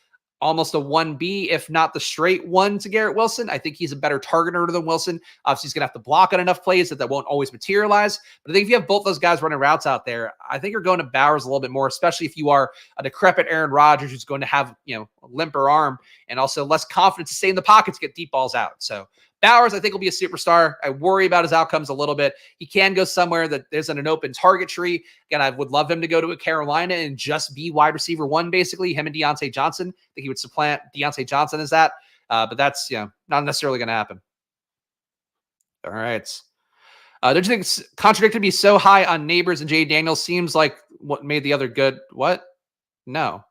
almost a 1B, if not the straight one to Garrett Wilson. I think he's a better targeter than Wilson. Obviously, he's going to have to block on enough plays that won't always materialize. But I think if you have both those guys running routes out there, I think you're going to Bowers a little bit more, especially if you are a decrepit Aaron Rodgers who's going to have, a limper arm and also less confidence to stay in the pocket to get deep balls out. So Bowers, I think, will be a superstar. I worry about his outcomes a little bit. He can go somewhere that isn't an open target tree. Again, I would love him to go to a Carolina and just be wide receiver one, basically, him and Deontay Johnson. I think he would supplant Deontay Johnson as that. But that's, not necessarily going to happen. All right. Don't you think it's contradicted to be so high on Neighbors and Jaden Daniels? Seems like what made the other good. What? No.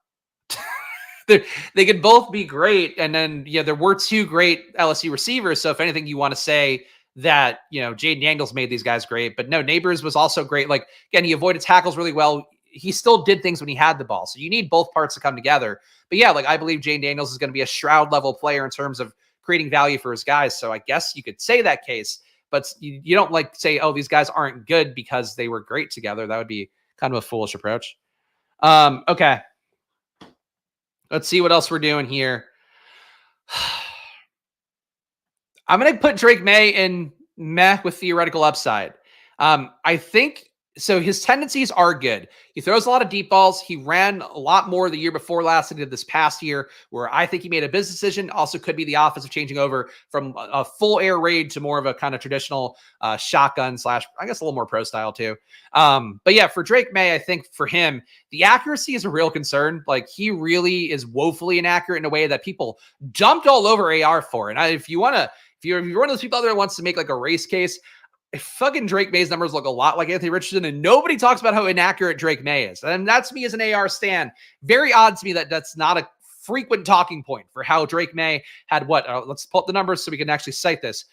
They could both be great. And then, there were two great LSU receivers. So if anything, you want to say that, Jaden Daniels made these guys great. But no, Neighbors was also great. Like, again, he avoided tackles really well. He still did things when he had the ball. So you need both parts to come together. But yeah, I believe Jaden Daniels is going to be a Stroud level player in terms of creating value for his guys. So I guess you could say that case. But you don't say, oh, these guys aren't good because they were great together. That would be kind of a foolish approach. Okay. Let's see what else we're doing here. I'm going to put Drake May in meh with theoretical upside. I think so. His tendencies are good. He throws a lot of deep balls. He ran a lot more the year before last than he did this past year, where I think he made a business decision. Also could be the offensive changing over from a full air raid to more of a kind of traditional shotgun / I guess a little more pro style too. But yeah, for Drake May, I think for him, the accuracy is a real concern. He really is woefully inaccurate in a way that people jumped all over AR for. And if you're one of those people out there that wants to make a race case, fucking Drake May's numbers look a lot like Anthony Richardson, and nobody talks about how inaccurate Drake May is. And that's me as an AR stan. Very odd to me that that's not a frequent talking point for how Drake May had what? Let's pull up the numbers so we can actually cite this.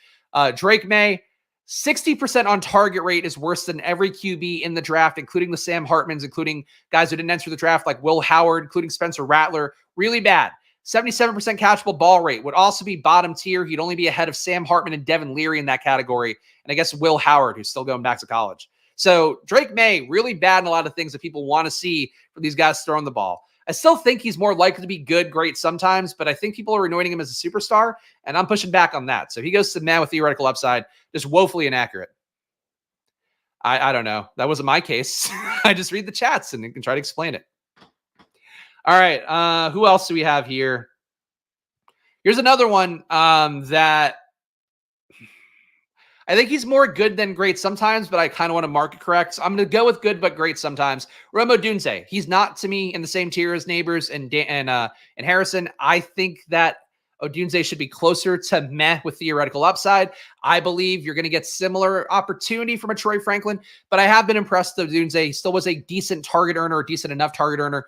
Drake May, 60% on target rate is worse than every QB in the draft, including the Sam Hartmans, including guys who didn't enter the draft like Will Howard, including Spencer Rattler. Really bad. 77% catchable ball rate would also be bottom tier. He'd only be ahead of Sam Hartman and Devin Leary in that category. And I guess Will Howard, who's still going back to college. So Drake May, really bad in a lot of things that people want to see for these guys throwing the ball. I still think he's more likely to be good, great sometimes, but I think people are anointing him as a superstar, and I'm pushing back on that. So he goes to man with theoretical upside, just woefully inaccurate. I don't know. That wasn't my case. I just read the chats and can try to explain it. All right. Who else do we have here? Here's another one that I think he's more good than great sometimes, but I kind of want to market correct. So I'm going to go with good but great sometimes. Rome Odunze. He's not to me in the same tier as Neighbors and Harrison. I think that Odunze should be closer to meh with theoretical upside. I believe you're going to get similar opportunity from a Troy Franklin, but I have been impressed that Odunze. He still was a decent target earner, a decent enough target earner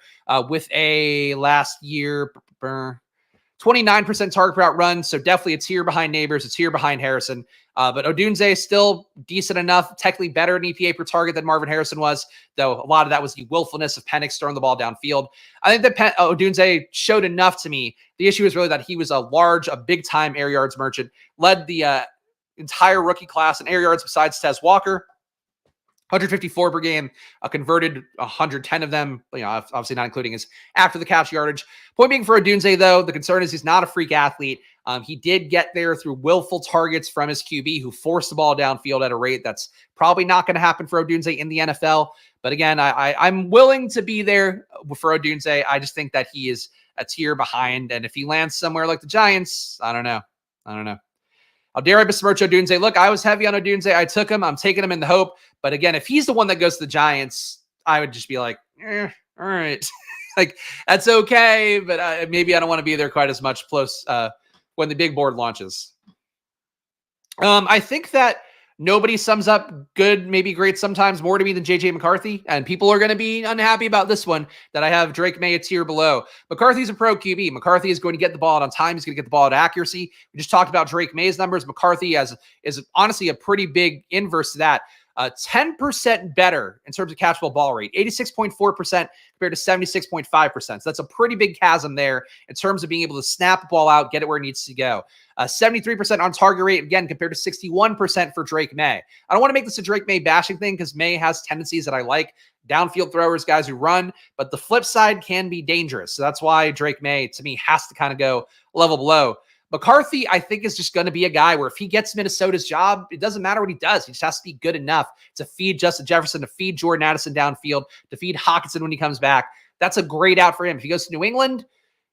with a last year 29% target per route run. So definitely a tier behind Neighbors, a tier behind Harrison. But Odunze is still decent enough, technically better in EPA per target than Marvin Harrison was, though a lot of that was the willfulness of Penix throwing the ball downfield. I think that Odunze showed enough to me. The issue is really that he was a big-time air yards merchant, led the entire rookie class in air yards besides Tez Walker. 154 per game, converted 110 of them, obviously not including his after the catch yardage. Point being for Odunze, though, the concern is he's not a freak athlete. He did get there through willful targets from his QB who forced the ball downfield at a rate that's probably not going to happen for Odunze in the NFL. But again, I'm willing to be there for Odunze. I just think that he is a tier behind. And if he lands somewhere like the Giants, I don't know. How dare I besmirch Odunze? Look, I was heavy on Odunze. I took him. I'm taking him in the hope. But again, if he's the one that goes to the Giants, I would just be like, all right. Like, that's okay. But maybe I don't want to be there quite as much close when the big board launches. I think that nobody sums up good, maybe great sometimes more to me than JJ McCarthy. And people are going to be unhappy about this one, that I have Drake May a tier below. McCarthy's a pro QB. McCarthy is going to get the ball out on time. He's going to get the ball at accuracy. We just talked about Drake May's numbers. McCarthy is honestly a pretty big inverse to that. 10% better in terms of catchable ball rate, 86.4% compared to 76.5%. So that's a pretty big chasm there in terms of being able to snap the ball out, get it where it needs to go. 73% on target rate, again, compared to 61% for Drake May. I don't want to make this a Drake May bashing thing because May has tendencies that I like. Downfield throwers, guys who run, but the flip side can be dangerous. So that's why Drake May, to me, has to kind of go a level below. McCarthy, I think, is just going to be a guy where if he gets Minnesota's job, it doesn't matter what he does. He just has to be good enough to feed Justin Jefferson, to feed Jordan Addison downfield, to feed Hockenson when he comes back. That's a great out for him. If he goes to New England,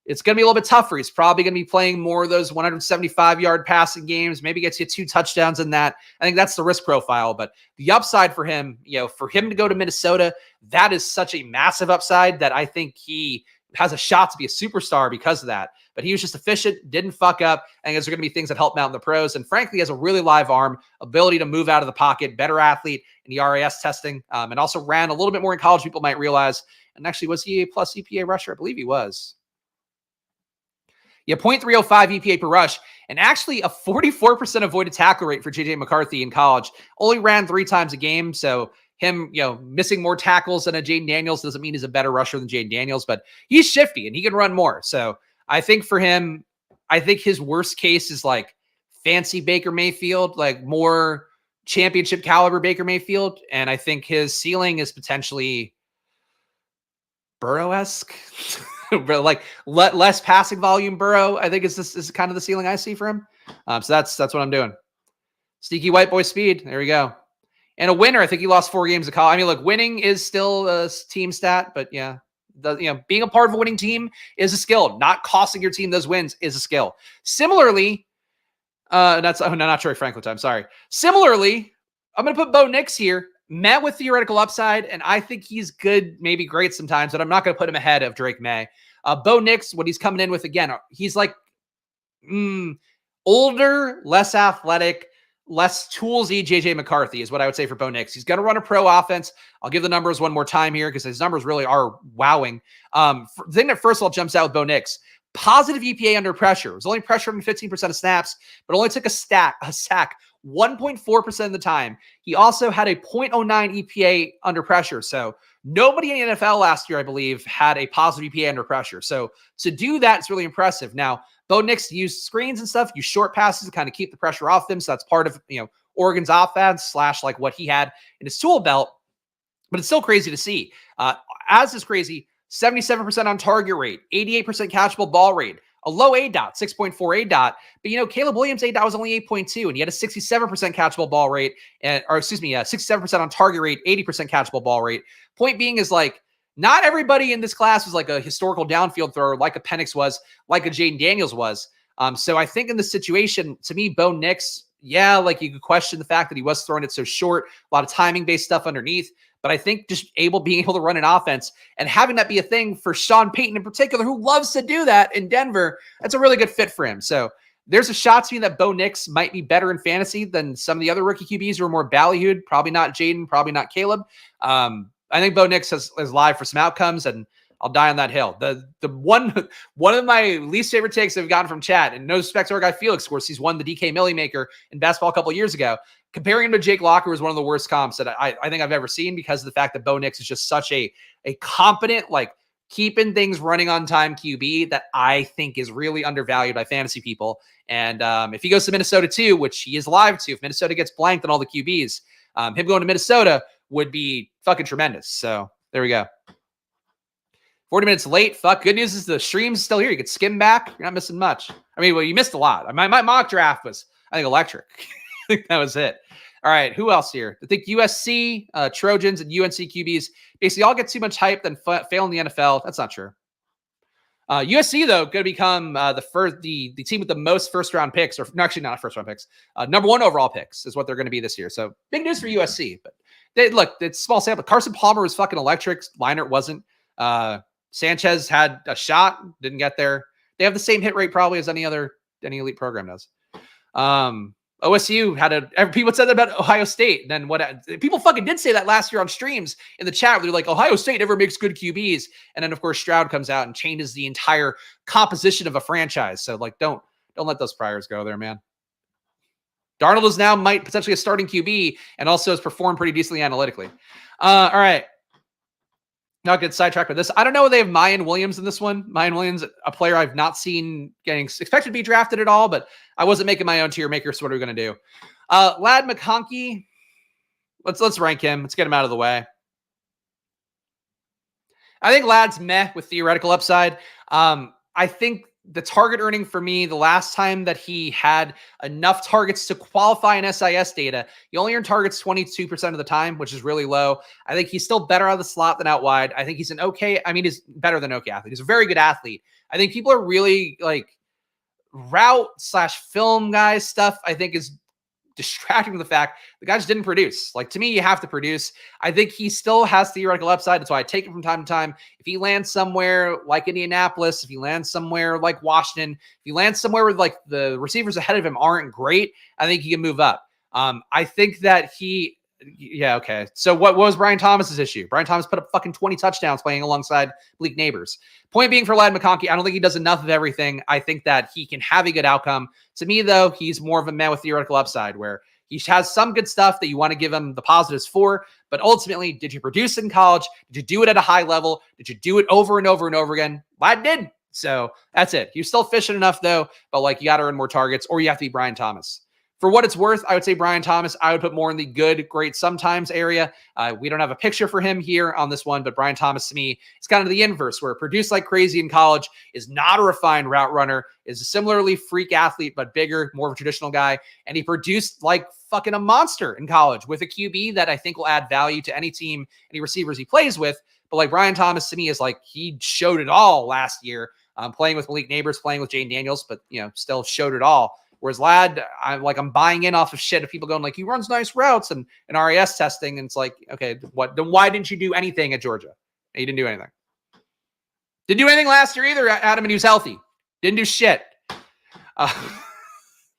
it's going to be a little bit tougher. He's probably going to be playing more of those 175-yard passing games, maybe gets you 2 touchdowns in that. I think that's the risk profile. But the upside for him, for him to go to Minnesota, that is such a massive upside that I think he has a shot to be a superstar because of that. But he was just efficient, didn't fuck up. And there's going to be things that help him out in the pros. And frankly, has a really live arm, ability to move out of the pocket, better athlete in the RAS testing, and also ran a little bit more in college, people might realize. And actually, was he a plus EPA rusher? I believe he was. Yeah, 0.305 EPA per rush, and actually a 44% avoided tackle rate for JJ McCarthy in college. Only ran 3 times a game, so him, missing more tackles than a Jaden Daniels doesn't mean he's a better rusher than Jaden Daniels, but he's shifty and he can run more. So I think for him, I think his worst case is like fancy Baker Mayfield, like more championship caliber Baker Mayfield. And I think his ceiling is potentially Burrow-esque, but like less passing volume Burrow. I think is kind of the ceiling I see for him. So that's what I'm doing. Sneaky white boy speed. There we go. And a winner. I think he lost 4 games of college. I mean, look, winning is still a team stat, but yeah, being a part of a winning team is a skill. Not costing your team those wins is a skill. Similarly, not Troy Franklin time. Sorry. Similarly, I'm going to put Bo Nix here, met with theoretical upside, and I think he's good, maybe great sometimes, but I'm not going to put him ahead of Drake May. Bo Nix, what he's coming in with again, he's like older, less athletic, less toolsy JJ McCarthy is what I would say for Bo Nix. He's going to run a pro offense. I'll give the numbers one more time here because his numbers really are wowing. The thing that first of all jumps out with Bo Nix, positive EPA under pressure. It was only pressured in 15% of snaps, but only took a sack 1.4% of the time. He also had a 0.09 EPA under pressure. So nobody in the NFL last year, I believe, had a positive EPA under pressure. So to do that, it's really impressive. Now, Bo Nix used screens and stuff, use short passes to kind of keep the pressure off them. So that's part of, Oregon's offense / like what he had in his tool belt. But it's still crazy to see. As is crazy, 77% on target rate, 88% catchable ball rate, a low ADOT, 6.4 ADOT. But, Caleb Williams' ADOT was only 8.2, and he had a 67% catchable ball rate, 67% on target rate, 80% catchable ball rate. Point being is like, not everybody in this class was like a historical downfield thrower, like a Penix was, like a Jaden Daniels was. So I think in this situation, to me, Bo Nix, like you could question the fact that he was throwing it so short, a lot of timing-based stuff underneath. But I think just being able to run an offense and having that be a thing for Sean Payton in particular, who loves to do that in Denver, that's a really good fit for him. So there's a shot to me that Bo Nix might be better in fantasy than some of the other rookie QBs who are more ballyhooed. Probably not Jaden, probably not Caleb. I think Bo Nix is live for some outcomes, and I'll die on that hill. The one of my least favorite takes I've gotten from chat, and no respect to our guy Felix, of course, he's won the DK Millie Maker in basketball a couple of years ago. Comparing him to Jake Locker was one of the worst comps that I think I've ever seen, because of the fact that Bo Nix is just such a competent, like, keeping things running on time QB that I think is really undervalued by fantasy people. And if he goes to Minnesota too, which he is live to, if Minnesota gets blanked on all the QBs, him going to Minnesota would be fucking tremendous. So there we go. 40 minutes late. Fuck. Good news is the stream's still here. You could skim back. You're not missing much. I mean, well, you missed a lot. My mock draft was, I think, electric. I think that was it. All right. Who else here? I think USC, Trojans, and UNC QBs basically all get too much hype, then fail in the NFL. That's not true. USC, though, going to become the team with the most first-round picks, or no, actually not first-round picks. Number one overall picks is what they're going to be this year. So big news for USC. But it's small sample. Carson Palmer was fucking electric. Leinart wasn't. Sanchez had a shot, didn't get there. They have the same hit rate probably as any elite program does. OSU had people said that about Ohio State. And then people fucking did say that last year on streams in the chat. They're like, Ohio State never makes good QBs. And then of course Stroud comes out and changes the entire composition of a franchise. So like, don't let those priors go there, man. Darnold is now might potentially a starting QB and also has performed pretty decently analytically. All right. Not get sidetracked with this. I don't know if they have Mayan Williams in this one. Mayan Williams, a player I've not seen getting expected to be drafted at all, but I wasn't making my own tier maker, so what are we going to do? Ladd McConkey, let's rank him. Let's get him out of the way. I think Ladd's meh with theoretical upside. I think the target earning for me, the last time that he had enough targets to qualify in SIS data, he only earned targets 22% of the time, which is really low. I think he's still better out of the slot than out wide. I think he's he's better than okay athlete. He's a very good athlete. I think people are really like route/film guys stuff, I think is distracting from the fact the guy just didn't produce. Like, to me, you have to produce. I think he still has theoretical upside. That's why I take it from time to time. If he lands somewhere like Indianapolis, if he lands somewhere like Washington, if he lands somewhere where like the receivers ahead of him aren't great, I think he can move up. I think that okay. So what was Brian Thomas's issue? Brian Thomas put up fucking 20 touchdowns playing alongside Bleak Neighbors. Point being, for Ladd McConkey, I don't think he does enough of everything. I think that he can have a good outcome. To me, though, he's more of a man with theoretical upside, where he has some good stuff that you want to give him the positives for, but ultimately, did you produce in college? Did you do it at a high level? Did you do it over and over and over again? Ladd did. So that's it. You're still fishing enough, though, but like, you got to earn more targets, or you have to be Brian Thomas. For what it's worth, I would say Brian Thomas, I would put more in the good, great, sometimes area. We don't have a picture for him here on this one, but Brian Thomas, to me, is kind of the inverse, where produced like crazy in college, is not a refined route runner, is a similarly freak athlete, but bigger, more of a traditional guy. And he produced like fucking a monster in college with a QB that I think will add value to any team, any receivers he plays with. But like, Brian Thomas, to me, is like, he showed it all last year, playing with Malik Neighbors, playing with Jane Daniels, but still showed it all. Whereas Ladd, I'm buying in off of shit of people going like, he runs nice routes and RAS testing. And it's like, okay, then why didn't you do anything at Georgia? He didn't do anything. Didn't do anything last year either, Adam, and he was healthy. Didn't do shit.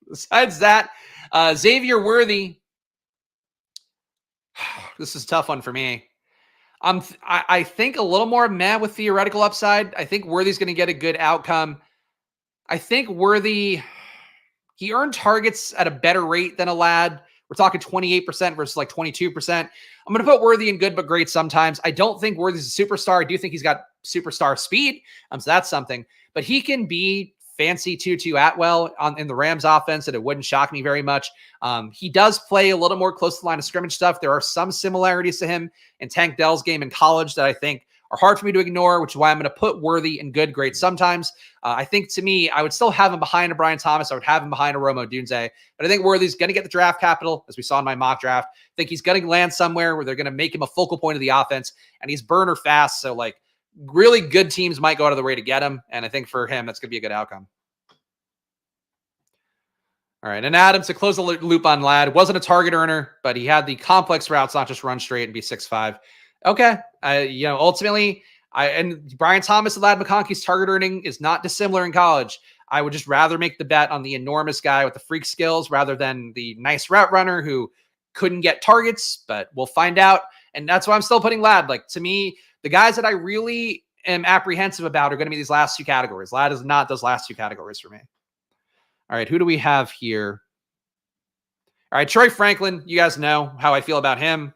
Besides that, Xavier Worthy. This is a tough one for me. I think a little more meh with theoretical upside. I think Worthy's going to get a good outcome. I think Worthy, he earned targets at a better rate than a Ladd. We're talking 28% versus like 22%. I'm going to put Worthy in good but great sometimes. I don't think Worthy's a superstar. I do think he's got superstar speed. So that's something. But he can be fancy Tutu Atwell in the Rams offense, and it wouldn't shock me very much. He does play a little more close to the line of scrimmage stuff. There are some similarities to him in Tank Dell's game in college that I think are hard for me to ignore, which is why I'm going to put Worthy in good, great sometimes. I think, to me, I would still have him behind a Brian Thomas. I would have him behind a Rome Odunze. But I think Worthy's going to get the draft capital, as we saw in my mock draft. I think he's going to land somewhere where they're going to make him a focal point of the offense, and he's burner fast. So, like, really good teams might go out of the way to get him, and I think for him, that's going to be a good outcome. All right. And Adam, to close the loop on Ladd, wasn't a target earner, but he had the complex routes, not just run straight and be 6'5". Okay. Ultimately, and Brian Thomas and Ladd McConkey's target earning is not dissimilar in college. I would just rather make the bet on the enormous guy with the freak skills rather than the nice route runner who couldn't get targets, but we'll find out. And that's why I'm still putting Ladd. Like, to me, the guys that I really am apprehensive about are going to be these last two categories. Ladd is not those last two categories for me. All right, who do we have here? All right, Troy Franklin, you guys know how I feel about him.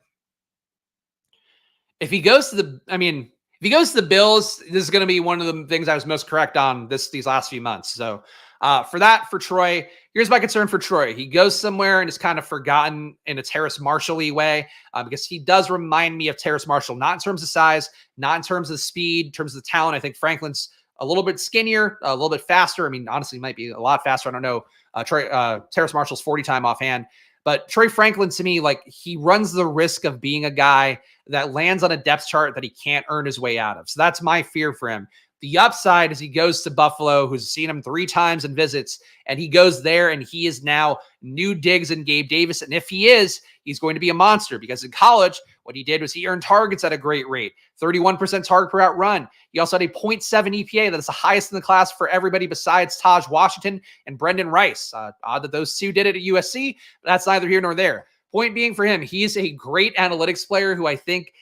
If he goes to the Bills, this is going to be one of the things I was most correct on these last few months. So for Troy, here's my concern for Troy. He goes somewhere and is kind of forgotten in a Terrace Marshall-y way because he does remind me of Terrace Marshall, not in terms of size, not in terms of speed, in terms of the talent. I think Franklin's a little bit skinnier, a little bit faster. I mean, honestly, might be a lot faster. I don't know. Terrace Marshall's 40 time offhand. But Troy Franklin, to me, like, he runs the risk of being a guy that lands on a depth chart that he can't earn his way out of. So that's my fear for him. The upside is he goes to Buffalo, who's seen him 3 times in visits, and he goes there and he is now new Diggs and Gabe Davis. And if he is, he's going to be a monster because in college, what he did was he earned targets at a great rate, 31% target per out run. He also had a 0.7 EPA. That is the highest in the class for everybody besides Taj Washington and Brendan Rice. Odd that those two did it at USC, but that's neither here nor there. Point being for him, he's a great analytics player who I think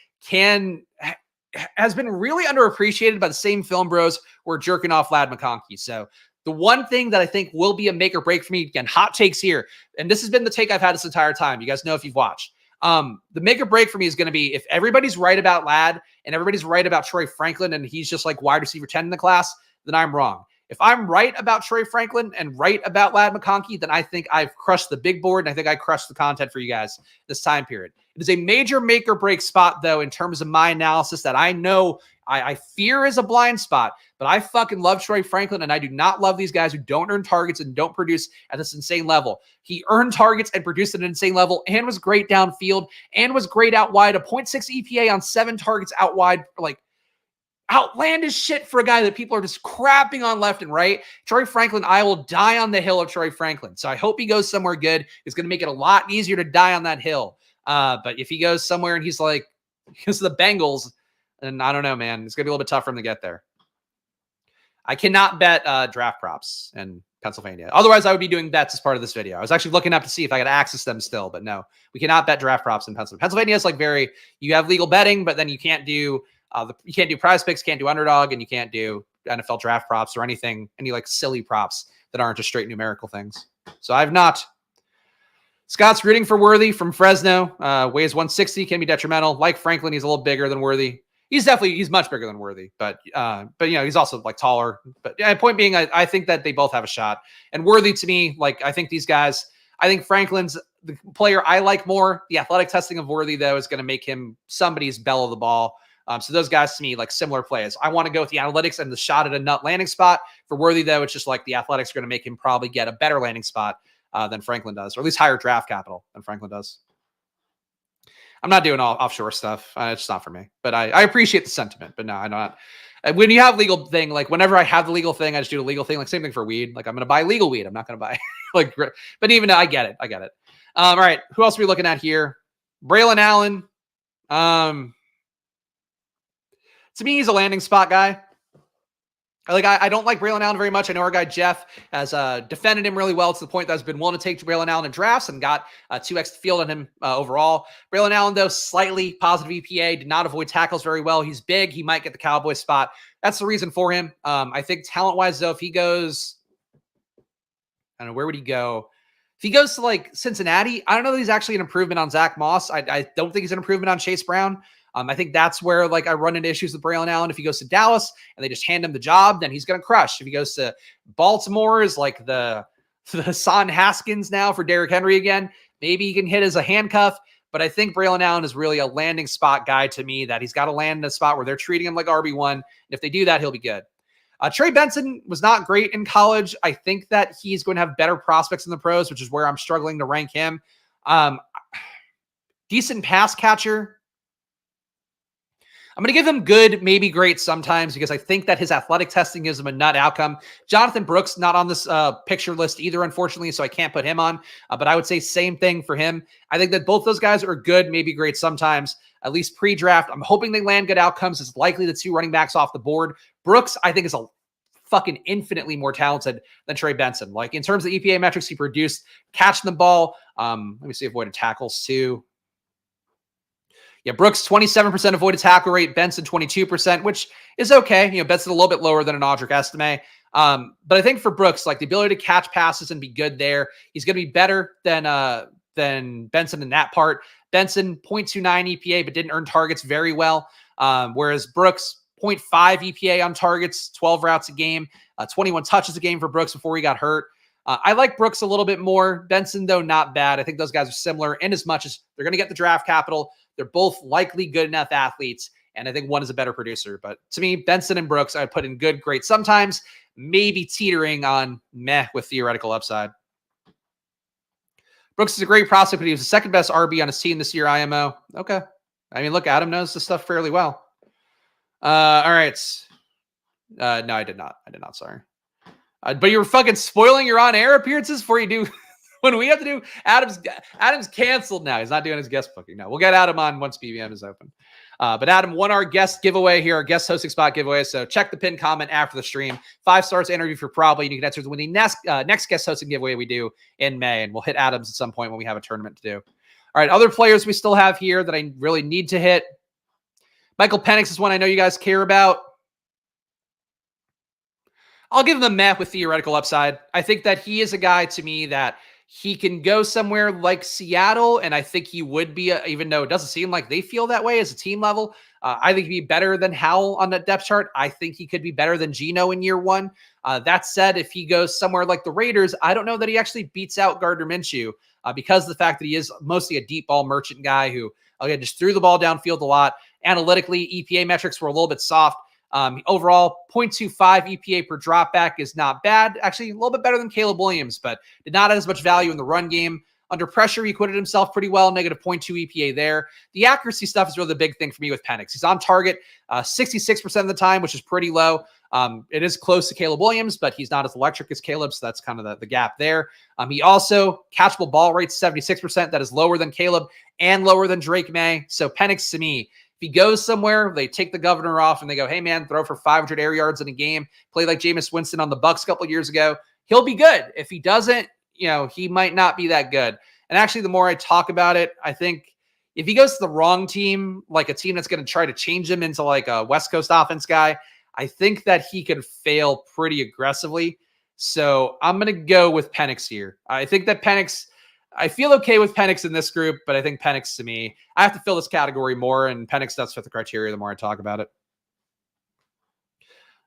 has been really underappreciated by the same film bros who are jerking off Ladd McConkey. So the one thing that I think will be a make or break for me, again, hot takes here, and this has been the take I've had this entire time. You guys know if you've watched. The make or break for me is going to be if everybody's right about Ladd and everybody's right about Troy Franklin and he's just like wide receiver 10 in the class, then I'm wrong. If I'm right about Troy Franklin and right about Ladd McConkey, then I think I've crushed the big board and I think I crushed the content for you guys this time period. It is a major make or break spot, though, in terms of my analysis that I know I fear is a blind spot, but I fucking love Troy Franklin, and I do not love these guys who don't earn targets and don't produce at this insane level. He earned targets and produced at an insane level and was great downfield and was great out wide, a 0.6 EPA on 7 targets out wide, like outlandish shit for a guy that people are just crapping on left and right. Troy Franklin, I will die on the hill of Troy Franklin. So I hope he goes somewhere good. It's going to make it a lot easier to die on that hill. But if he goes somewhere and he's like, because the Bengals, and I don't know, man, it's going to be a little bit tough for him to get there. I cannot bet draft props in Pennsylvania. Otherwise, I would be doing bets as part of this video. I was actually looking up to see if I could access them still, but no, we cannot bet draft props in Pennsylvania. Pennsylvania is like you have legal betting, but then you can't do prize picks, can't do underdog, and you can't do NFL draft props or any like silly props that aren't just straight numerical things. So I've not. Scott's rooting for Worthy from Fresno. Weighs 160, can be detrimental. Like Franklin, he's a little bigger than Worthy. He's much bigger than Worthy, but he's also like taller. But yeah, point being, I think that they both have a shot. And Worthy, to me, like, I think these guys, I think Franklin's the player I like more. The athletic testing of Worthy, though, is going to make him somebody's belle of the ball. So those guys, to me, like similar plays. I want to go with the analytics and the shot at a nut landing spot. For Worthy, though, it's just like the athletics are going to make him probably get a better landing spot than Franklin does, or at least higher draft capital than Franklin does. I'm not doing all offshore stuff. It's not for me, but I appreciate the sentiment, but no, I'm not. When you have legal thing, like whenever I have the legal thing, I just do the legal thing. Like same thing for weed. Like I'm going to buy legal weed. I'm not going to buy but even I get it. All right. Who else are we looking at here? Braylon Allen. To me, he's a landing spot guy. I don't like Braylon Allen very much. I know our guy Jeff has defended him really well to the point that has been willing to take Braylon Allen in drafts and got 2x the field on him overall. Braylon Allen, though, slightly positive EPA, did not avoid tackles very well. He's big. He might get the Cowboys spot. That's the reason for him. I think talent-wise, though, if he goes, I don't know, where would he go? If he goes to like Cincinnati, I don't know that he's actually an improvement on Zach Moss. I don't think he's an improvement on Chase Brown. I think that's where like I run into issues with Braylon Allen. If he goes to Dallas and they just hand him the job, then he's going to crush. If he goes to Baltimore, is like the Hassan Haskins now for Derrick Henry again. Maybe he can hit as a handcuff. But I think Braylon Allen is really a landing spot guy to me, that he's got to land in a spot where they're treating him like RB1. And if they do that, he'll be good. Trey Benson was not great in college. I think that he's going to have better prospects in the pros, which is where I'm struggling to rank him. Decent pass catcher. I'm going to give him good, maybe great sometimes, because I think that his athletic testing gives him a nut outcome. Jonathan Brooks, not on this picture list either, unfortunately, so I can't put him on. But I would say same thing for him. I think that both those guys are good, maybe great sometimes, at least pre-draft. I'm hoping they land good outcomes. It's likely the two running backs off the board. Brooks, I think, is a fucking infinitely more talented than Trey Benson. Like in terms of EPA metrics, he produced catching the ball. Let me see avoided tackles too. Yeah, Brooks, 27% avoided tackle rate, Benson 22%, which is okay. You know, Benson a little bit lower than an Audric Estime. But I think for Brooks, like the ability to catch passes and be good there, he's going to be better than Benson in that part. Benson, 0.29 EPA, but didn't earn targets very well. Whereas Brooks, 0.5 EPA on targets, 12 routes a game, 21 touches a game for Brooks before he got hurt. I like Brooks a little bit more. Benson, though, not bad. I think those guys are similar in as much as they're going to get the draft capital. They're both likely good enough athletes, and I think one is a better producer. But to me, Benson and Brooks, I put in good, great sometimes, maybe teetering on meh with theoretical upside. Brooks is a great prospect, but he was the second best RB on his team this year, IMO. Okay. I mean, look, Adam knows this stuff fairly well. All right. No, I did not. Sorry. But you're fucking spoiling your on-air appearances before you do when we have to do Adam's canceled now. He's not doing his guest booking. No, we'll get Adam on once BBM is open. But Adam won our guest giveaway here, our guest hosting spot giveaway. So check the pinned comment after the stream. 5 stars interview for probably. You can enter to win the next guest hosting giveaway we do in May. And we'll hit Adams at some point when we have a tournament to do. All right, other players we still have here that I really need to hit. Michael Penix is one I know you guys care about. I'll give him a meh with theoretical upside. I think that he is a guy to me that he can go somewhere like Seattle, and I think he would be, even though it doesn't seem like they feel that way as a team level. I think he'd be better than Howell on that depth chart. I think he could be better than Geno in year one. That said, if he goes somewhere like the Raiders, I don't know that he actually beats out Gardner Minshew because of the fact that he is mostly a deep ball merchant guy who, again, just threw the ball downfield a lot. Analytically, EPA metrics were a little bit soft. Overall, 0.25 EPA per dropback is not bad. Actually, a little bit better than Caleb Williams, but did not have as much value in the run game. Under pressure, he acquitted himself pretty well, negative 0.2 EPA there. The accuracy stuff is really the big thing for me with Penix. He's on target 66% of the time, which is pretty low. It is close to Caleb Williams, but he's not as electric as Caleb, so that's kind of the gap there. He also, catchable ball rate 76%. That is lower than Caleb and lower than Drake May. So Penix, to me, if he goes somewhere, they take the governor off and they go, hey, man, throw for 500 air yards in a game, play like Jameis Winston on the Bucs a couple years ago, he'll be good. If he doesn't, he might not be that good. And actually, the more I talk about it, I think if he goes to the wrong team, like a team that's going to try to change him into like a West Coast offense guy, I think that he could fail pretty aggressively. So I'm going to go with Penix here. I think that I feel okay with Penix in this group, but I think Penix, to me, I have to fill this category more, and Penix does fit the criteria the more I talk about it.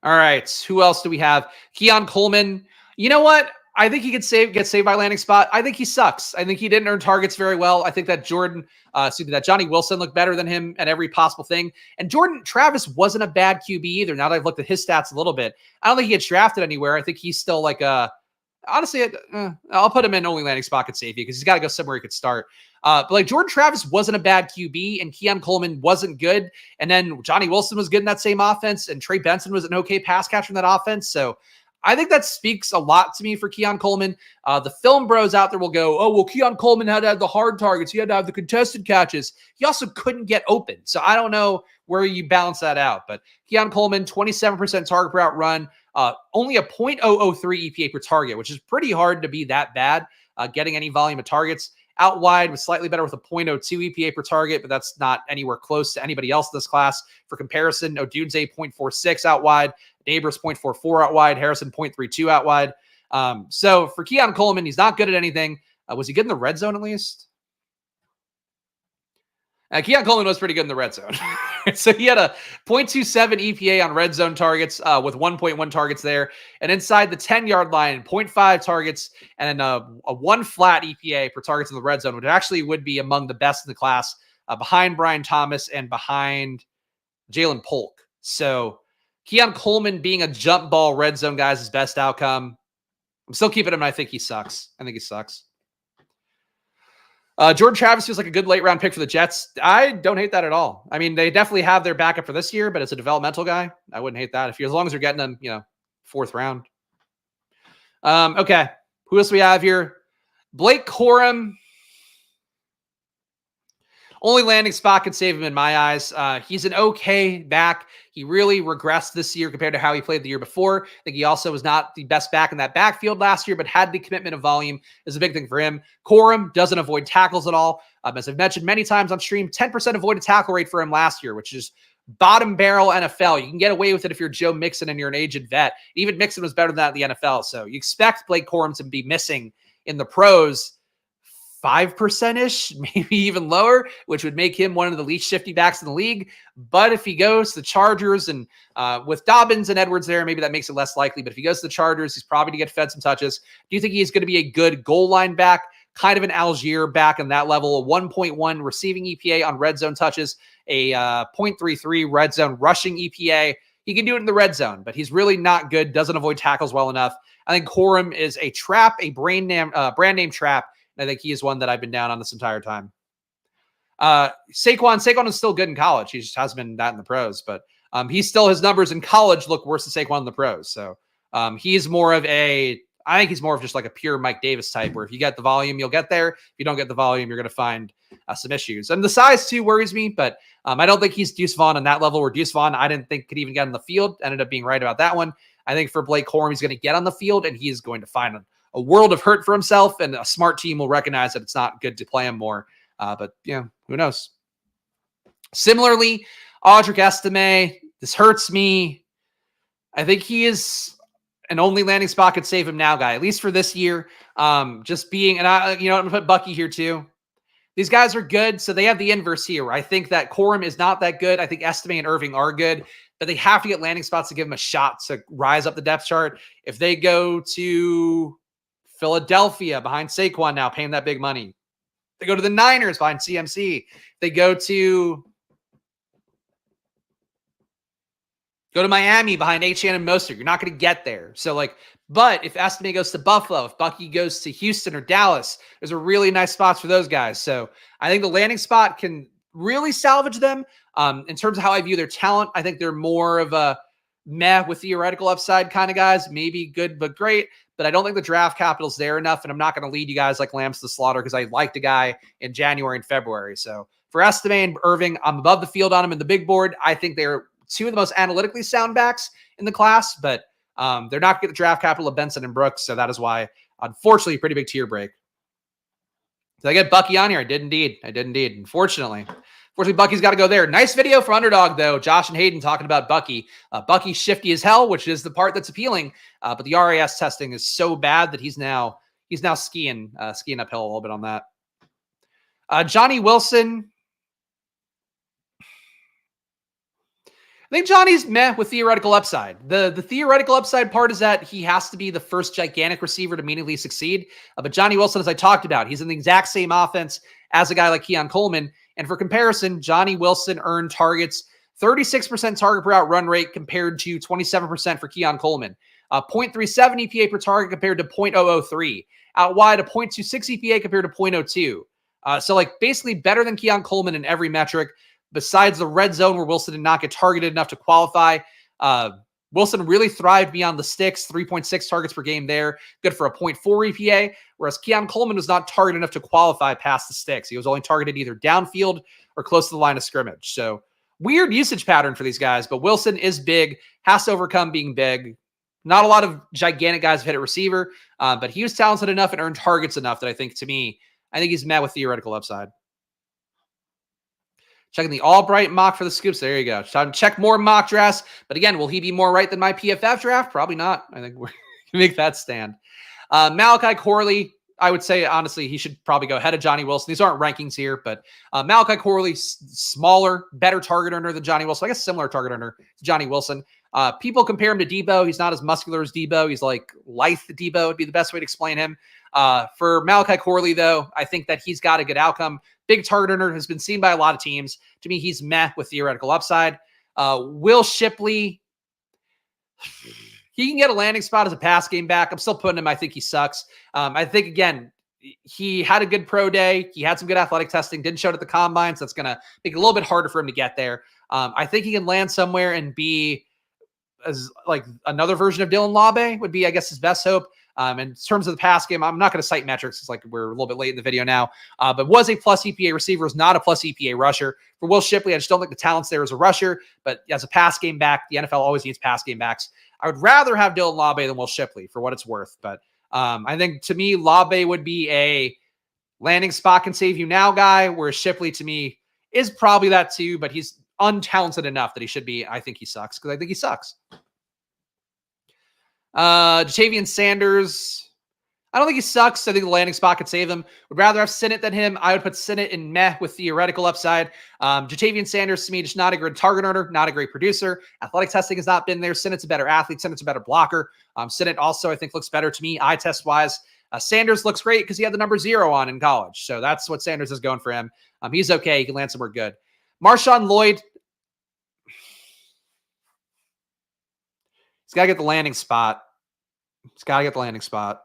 All right, who else do we have? Keon Coleman. You know what? I think he could get saved by landing spot. I think he sucks. I think he didn't earn targets very well. I think that that Johnny Wilson looked better than him at every possible thing. And Jordan Travis wasn't a bad QB either. Now that I've looked at his stats a little bit, I don't think he gets drafted anywhere. I think he's still like honestly, I'll put him in only landing spot could save you because he's got to go somewhere he could start. But like Jordan Travis wasn't a bad QB and Keon Coleman wasn't good. And then Johnny Wilson was good in that same offense and Trey Benson was an okay pass catcher in that offense. So I think that speaks a lot to me for Keon Coleman. The film bros out there will go, oh, well, Keon Coleman had to have the hard targets. He had to have the contested catches. He also couldn't get open. So I don't know where you balance that out. But Keon Coleman, 27% target per route run, only a 0.003 EPA per target, which is pretty hard to be that bad getting any volume of targets. Out wide was slightly better with a 0.02 EPA per target, but that's not anywhere close to anybody else in this class. For comparison, Odunze 0.46 out wide, Neighbors 0.44 out wide, Harrison 0.32 out wide. So for Keon Coleman, he's not good at anything. Was he good in the red zone at least? Keon Coleman was pretty good in the red zone. So he had a 0.27 EPA on red zone targets with 1.1 targets there. And inside the 10-yard line, 0.5 targets and a 1 flat EPA per targets in the red zone, which actually would be among the best in the class behind Brian Thomas and behind Jalen Polk. So Keon Coleman being a jump ball red zone guy is his best outcome. I'm still keeping him, and I think he sucks. Jordan Travis feels like a good late round pick for the Jets. I don't hate that at all. I mean, they definitely have their backup for this year, but it's a developmental guy. I wouldn't hate that as long as you're getting them, 4th round. Okay. Who else we have here? Blake Corum. Only landing spot can save him in my eyes. He's an okay back. He really regressed this year compared to how he played the year before. I think he also was not the best back in that backfield last year, but had the commitment of volume is a big thing for him. Corum doesn't avoid tackles at all. As I've mentioned many times on stream, 10% avoided tackle rate for him last year, which is bottom barrel NFL. You can get away with it if you're Joe Mixon and you're an aged vet. Even Mixon was better than that in the NFL. So you expect Blake Corum to be missing in the pros 5%-ish, maybe even lower, which would make him one of the least shifty backs in the league. But if he goes to the Chargers and with Dobbins and Edwards there, maybe that makes it less likely. But if he goes to the Chargers, he's probably going to get fed some touches. Do you think he's going to be a good goal line back, kind of an Algier back in that level, a 1.1 receiving EPA on red zone touches, a 0.33 red zone rushing EPA? He can do it in the red zone, but he's really not good, doesn't avoid tackles well enough. I think Corum is a trap, a brand name trap. I think he is one that I've been down on this entire time. Saquon is still good in college. He just hasn't been that in the pros, but his numbers in college look worse than Saquon in the pros. So he's more of I think he's more of just like a pure Mike Davis type, where if you get the volume, you'll get there. If you don't get the volume, you're going to find some issues. And the size too worries me, but I don't think he's Deuce Vaughn on that level, where Deuce Vaughn I didn't think could even get on the field. Ended up being right about that one. I think for Blake Corum, he's going to get on the field and he's going to find a world of hurt for himself, and a smart team will recognize that it's not good to play him more. But who knows? Similarly, Audric Estime, this hurts me. I think he is an only landing spot could save him now guy, at least for this year. Just being, and I'm going to put Bucky here too. These guys are good, so they have the inverse here. I think that Corum is not that good. I think Estime and Irving are good, but they have to get landing spots to give them a shot to rise up the depth chart. If they go to Philadelphia behind Saquon now, paying that big money, they go to the Niners behind CMC, they go to Miami behind Achane and Mostert. You're not going to get there. So but if Estime goes to Buffalo, if Bucky goes to Houston or Dallas, there's a really nice spots for those guys. So I think the landing spot can really salvage them. In terms of how I view their talent, I think they're more of a meh with theoretical upside kind of guys, maybe good but great. But I don't think the draft capital's there enough, and I'm not going to lead you guys like lambs to the slaughter because I liked a guy in January and February. So for Estime and Irving, I'm above the field on them in the big board. I think they're two of the most analytically sound backs in the class, but they're not going to get the draft capital of Benson and Brooks, so that is why, unfortunately, pretty big tier break. Did I get Bucky on here? I did indeed. Unfortunately, Bucky's got to go there. Nice video for Underdog, though. Josh and Hayden talking about Bucky. Bucky's shifty as hell, which is the part that's appealing. But the RAS testing is so bad that he's now skiing uphill a little bit on that. Johnny Wilson. I think Johnny's meh with theoretical upside. The theoretical upside part is that he has to be the first gigantic receiver to meaningfully succeed. But Johnny Wilson, as I talked about, he's in the exact same offense as a guy like Keon Coleman. And for comparison, Johnny Wilson earned targets 36% target per out run rate compared to 27% for Keon Coleman. 0.37 EPA per target compared to 0.003. Out wide, a 0.26 EPA compared to 0.02. So basically better than Keon Coleman in every metric, besides the red zone where Wilson did not get targeted enough to qualify. Wilson really thrived beyond the sticks, 3.6 targets per game there, good for a 0.4 EPA, whereas Keon Coleman was not targeted enough to qualify past the sticks. He was only targeted either downfield or close to the line of scrimmage. So weird usage pattern for these guys, but Wilson is big, has to overcome being big. Not a lot of gigantic guys have hit a receiver, but he was talented enough and earned targets enough that I think he's met with theoretical upside. Checking the Albright mock for the scoops. There you go. Time to check more mock drafts. But again, will he be more right than my PFF draft? Probably not. I think we can make that stand. Malachi Corley, I would say, honestly, he should probably go ahead of Johnny Wilson. These aren't rankings here, but Malachi Corley, smaller, better target earner than Johnny Wilson. I guess similar target earner to Johnny Wilson. People compare him to Debo. He's not as muscular as Debo. He's like lithe Debo would be the best way to explain him. For Malachi Corley, though, I think that he's got a good outcome. Big target earner, has been seen by a lot of teams. To me, he's meh with theoretical upside. Will Shipley, he can get a landing spot as a pass game back. I'm still putting him. I think he sucks. I think, again, he had a good pro day. He had some good athletic testing, didn't show it at the combine. So that's going to make it a little bit harder for him to get there. I think he can land somewhere and be as like another version of Dylan Labe would be, I guess, his best hope. In terms of the pass game, I'm not going to cite metrics. It's like we're a little bit late in the video now, but was a plus EPA receiver, is not a plus EPA rusher. For Will Shipley, I just don't think the talent's there as a rusher, but as a pass game back, the NFL always needs pass game backs. I would rather have Dylan Labe than Will Shipley for what it's worth. But I think to me, Labe would be a landing spot can save you now guy, whereas Shipley to me is probably that too, but he's untalented enough that he should be. I think he sucks because I think he sucks. Jatavian Sanders, I don't think he sucks. I think the landing spot could save him. Would rather have Sinnott than him. I would put Sinnott in meh with theoretical upside. Jatavian Sanders to me, just not a good target earner, not a great producer. Athletic testing has not been there. Sinnott's a better athlete. Sinnott's a better blocker. Sinnott also, I think, looks better to me eye test wise. Sanders looks great because he had the number 0 on in college. So that's what Sanders is going for him. He's okay. He can land somewhere good. Marshawn Lloyd, he's got to get the landing spot. He's got to get the landing spot.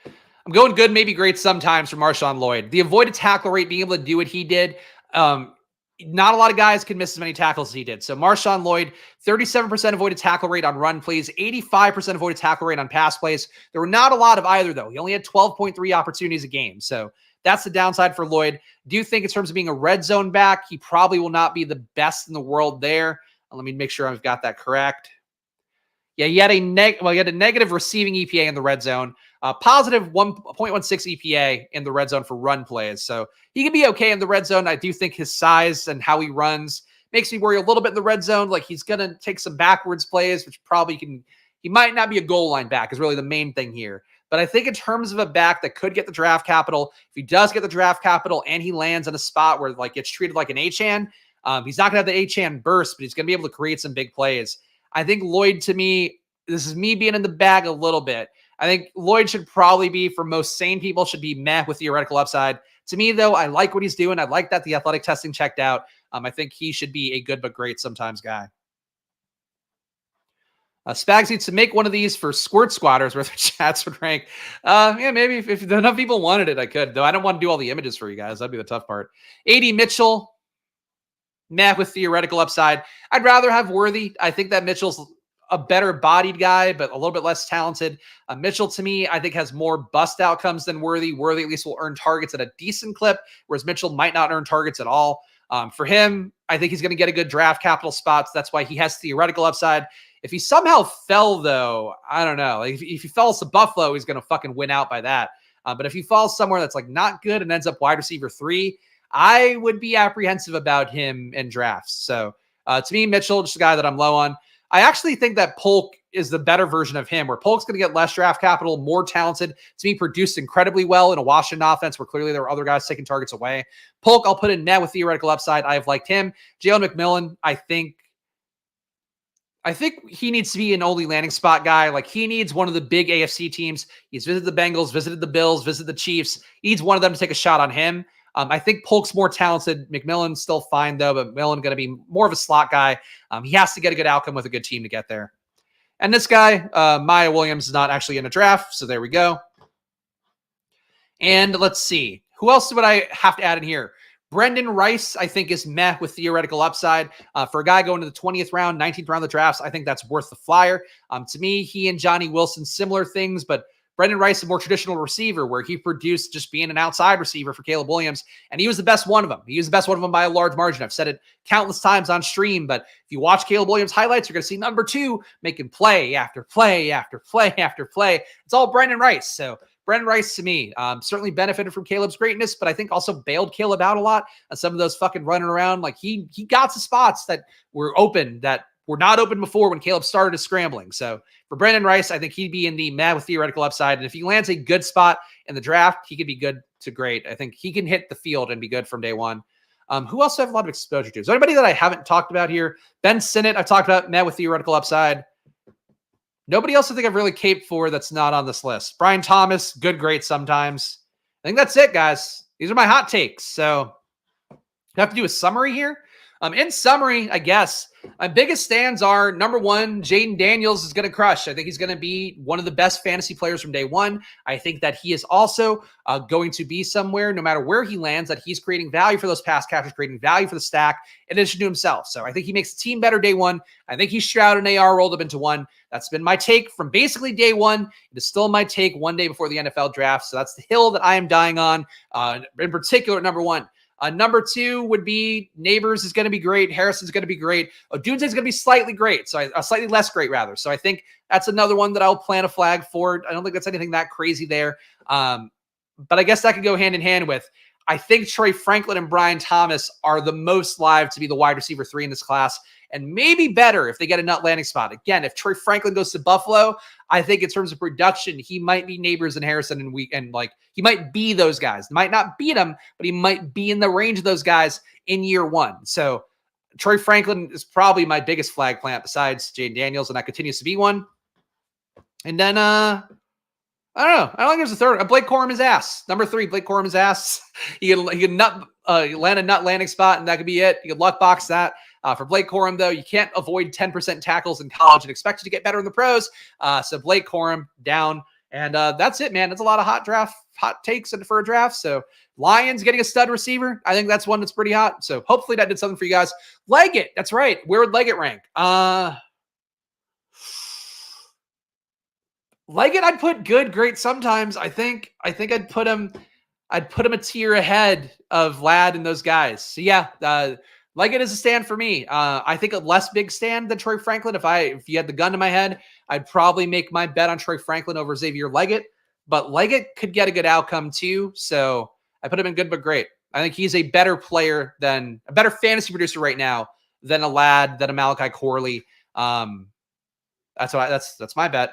I'm going good, maybe great sometimes for Marshawn Lloyd. The avoided tackle rate, being able to do what he did, not a lot of guys can miss as many tackles as he did. So Marshawn Lloyd, 37% avoided tackle rate on run plays, 85% avoided tackle rate on pass plays. There were not a lot of either, though. He only had 12.3 opportunities a game. So that's the downside for Lloyd. Do you think in terms of being a red zone back, he probably will not be the best in the world there? Let me make sure I've got that correct. Yeah, he had a negative receiving EPA in the red zone, positive 1.16 EPA in the red zone for run plays. So he can be okay in the red zone. I do think his size and how he runs makes me worry a little bit in the red zone. Like he's going to take some backwards plays, which probably he might not be a goal line back is really the main thing here. But I think in terms of a back that could get the draft capital, if he does get the draft capital and he lands in a spot where like gets treated like an Achane, he's not going to have the Achane burst, but he's going to be able to create some big plays. I think Lloyd, to me, this is me being in the bag a little bit. I think Lloyd should probably be, for most sane people, should be meh with theoretical upside. To me, though, I like what he's doing. I like that the athletic testing checked out. I think he should be a good but great sometimes guy. Spags needs to make one of these for squirt squatters where their chats would rank. Yeah, maybe if enough people wanted it, I could. Though I don't want to do all the images for you guys. That'd be the tough part. AD Mitchell, meh with theoretical upside. I'd rather have Worthy. I think that Mitchell's a better bodied guy, but a little bit less talented. Mitchell, to me, I think has more bust outcomes than Worthy. Worthy at least will earn targets at a decent clip, whereas Mitchell might not earn targets at all. For him, I think he's going to get a good draft capital spots. That's why he has theoretical upside. If he somehow fell, though, I don't know. Like if he falls to Buffalo, he's going to fucking win out by that. But if he falls somewhere that's like not good and ends up wide receiver 3, I would be apprehensive about him in drafts. So to me, Mitchell, just a guy that I'm low on. I actually think that Polk is the better version of him, where Polk's going to get less draft capital, more talented. To me, produced incredibly well in a Washington offense where clearly there were other guys taking targets away. Polk, I'll put in net with theoretical upside. I've liked him. Jalen McMillan, I think he needs to be an only landing spot guy. Like he needs one of the big AFC teams. He's visited the Bengals, visited the Bills, visited the Chiefs. He needs one of them to take a shot on him. I think Polk's more talented. McMillan's still fine, though, but McMillan going to be more of a slot guy. He has to get a good outcome with a good team to get there. And this guy, Maya Williams, is not actually in a draft, so there we go. And let's see. Who else would I have to add in here? Brendan Rice, I think, is meh with theoretical upside. For a guy going to the 20th round, 19th round of the drafts, I think that's worth the flyer. To me, he and Johnny Wilson, similar things, but Brendan Rice, a more traditional receiver where he produced just being an outside receiver for Caleb Williams, and he was the best one of them. He was the best one of them by a large margin. I've said it countless times on stream, but if you watch Caleb Williams highlights, you're going to see number 2 making play after play after play after play. It's all Brendan Rice. So Brendan Rice, to me, certainly benefited from Caleb's greatness, but I think also bailed Caleb out a lot on some of those fucking running around. Like he got some spots that were open that were not open before when Caleb started his scrambling. So for Brendan Rice, I think he'd be in the meh with theoretical upside. And if he lands a good spot in the draft, he could be good to great. I think he can hit the field and be good from day one. Who else do I have a lot of exposure to? Is there anybody that I haven't talked about here? Ben Sinnott, I've talked about meh with theoretical upside. Nobody else I think I've really caped for that's not on this list. Brian Thomas, good, great sometimes. I think that's it, guys. These are my hot takes. So I have to do a summary here. In summary, I guess, My biggest stands are, number one, Jaden Daniels is going to crush. I think he's going to be one of the best fantasy players from day one. I think that he is also going to be somewhere, no matter where he lands, that he's creating value for those pass catchers, creating value for the stack, in addition to himself. So I think he makes the team better day one. I think he's Stroud and AR rolled up into one. That's been my take from basically day one. It is still my take one day before the NFL draft. So that's the hill that I am dying on, in particular, number one. Number two would be Neighbors is going to be great. Harrison's going to be great. Odunze is going to be slightly great. So slightly less great, rather. So I think that's another one that I'll plant a flag for. I don't think that's anything that crazy there. But I guess that could go hand in hand with, I think Troy Franklin and Brian Thomas are the most live to be the wide receiver 3 in this class, and maybe better if they get a nut landing spot. Again, if Troy Franklin goes to Buffalo, I think in terms of production, he might be Neighbors and Harrison and like he might be those guys. Might not beat them, but he might be in the range of those guys in year one. So Troy Franklin is probably my biggest flag plant besides Jaden Daniels, and that continues to be one. And then I don't know. I don't think there's a third. Blake Corum his ass. Number 3, Blake Corum his ass. He can land a nut landing spot, and that could be it. You can luck box that. For Blake Corum, though, you can't avoid 10% tackles in college and expect you to get better in the pros. So Blake Corum down. And that's it, man. That's a lot of hot takes for a draft. So Lions getting a stud receiver. I think that's one that's pretty hot. So hopefully that did something for you guys. Leggett. That's right. Where would Leggett rank? Leggett, I'd put good, great sometimes. I think I'd put him a tier ahead of Ladd and those guys. So yeah, Leggett is a stand for me. I think a less big stand than Troy Franklin. If you had the gun to my head, I'd probably make my bet on Troy Franklin over Xavier Leggett. But Leggett could get a good outcome too. So I put him in good but great. I think he's a better player than a better fantasy producer right now than a Ladd, than a Malachi Corley. That's my bet.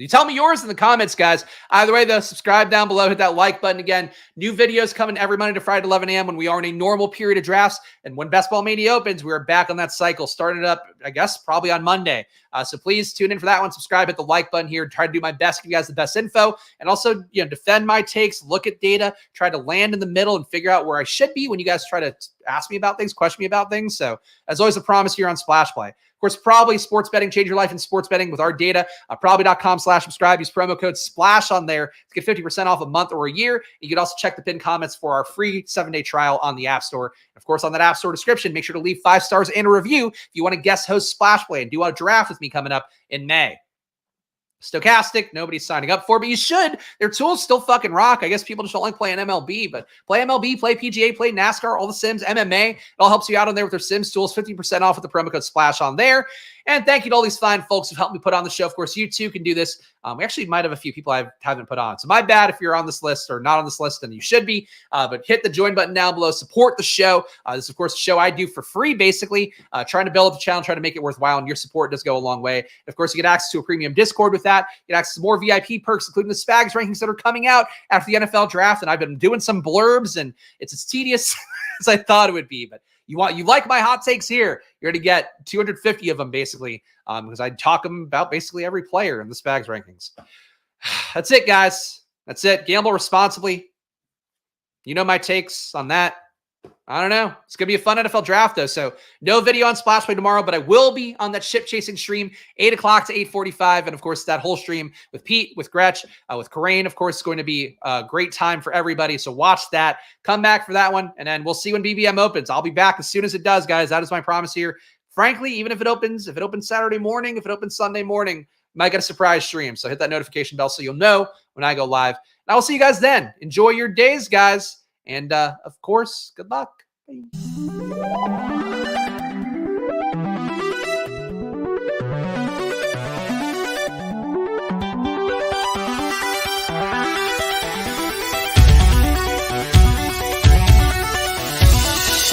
You tell me yours in the comments, guys. Either way, though, subscribe down below. Hit that like button again. New videos coming every Monday to Friday at 11 a.m. when we are in a normal period of drafts. And when Best Ball Mania opens, we're back on that cycle. Starting it up, I guess, probably on Monday. So please tune in for that one. Subscribe, hit the like button here. Try to do my best, give you guys the best info. And also, defend my takes, look at data, try to land in the middle and figure out where I should be when you guys try to ask me about things, question me about things. So as always, a promise here on Splash Play. Of course, Probably sports betting, change your life in sports betting with our data. Probably.com/subscribe. Use promo code SPLASH on there to get 50% off a month or a year. You can also check the pinned comments for our free 7-day trial on the App Store. Of course, on that App Store description, make sure to leave 5 stars and a review if you want to guest host Splash Play and do a draft with me coming up in May. Stochastic, nobody's signing up for, but you should. Their tools still fucking rock. I guess people just don't like playing MLB, but play MLB, play PGA, play NASCAR, all the Sims, MMA. It all helps you out on there with their Sims tools. 50% off with the promo code SPLASH on there. And thank you to all these fine folks who've helped me put on the show. Of course, you too can do this. We actually might have a few people I haven't put on. So my bad if you're on this list or not on this list, then you should be. But hit the join button down below. Support the show. This is, of course, a show I do for free, basically. Trying to build up the channel, trying to make it worthwhile. And your support does go a long way. And of course, you get access to a premium Discord with that. You get access to more VIP perks, including the Spags rankings that are coming out after the NFL draft. And I've been doing some blurbs, and it's as tedious as I thought it would be. But you like my hot takes here, you're going to get 250 of them, basically, because I talk them about basically every player in the Spags rankings. That's it, guys. That's it. Gamble responsibly. You know my takes on that. I don't know. It's going to be a fun NFL draft, though. So no video on Splash Play tomorrow, but I will be on that ship chasing stream, 8 o'clock to 8:45. And, of course, that whole stream with Pete, with Gretch, with Corain, of course, is going to be a great time for everybody. So watch that. Come back for that one, and then we'll see when BBM opens. I'll be back as soon as it does, guys. That is my promise here. Frankly, even if it opens Saturday morning, if it opens Sunday morning, might get a surprise stream. So hit that notification bell so you'll know when I go live. And I will see you guys then. Enjoy your days, guys. And, of course, good luck. Bye.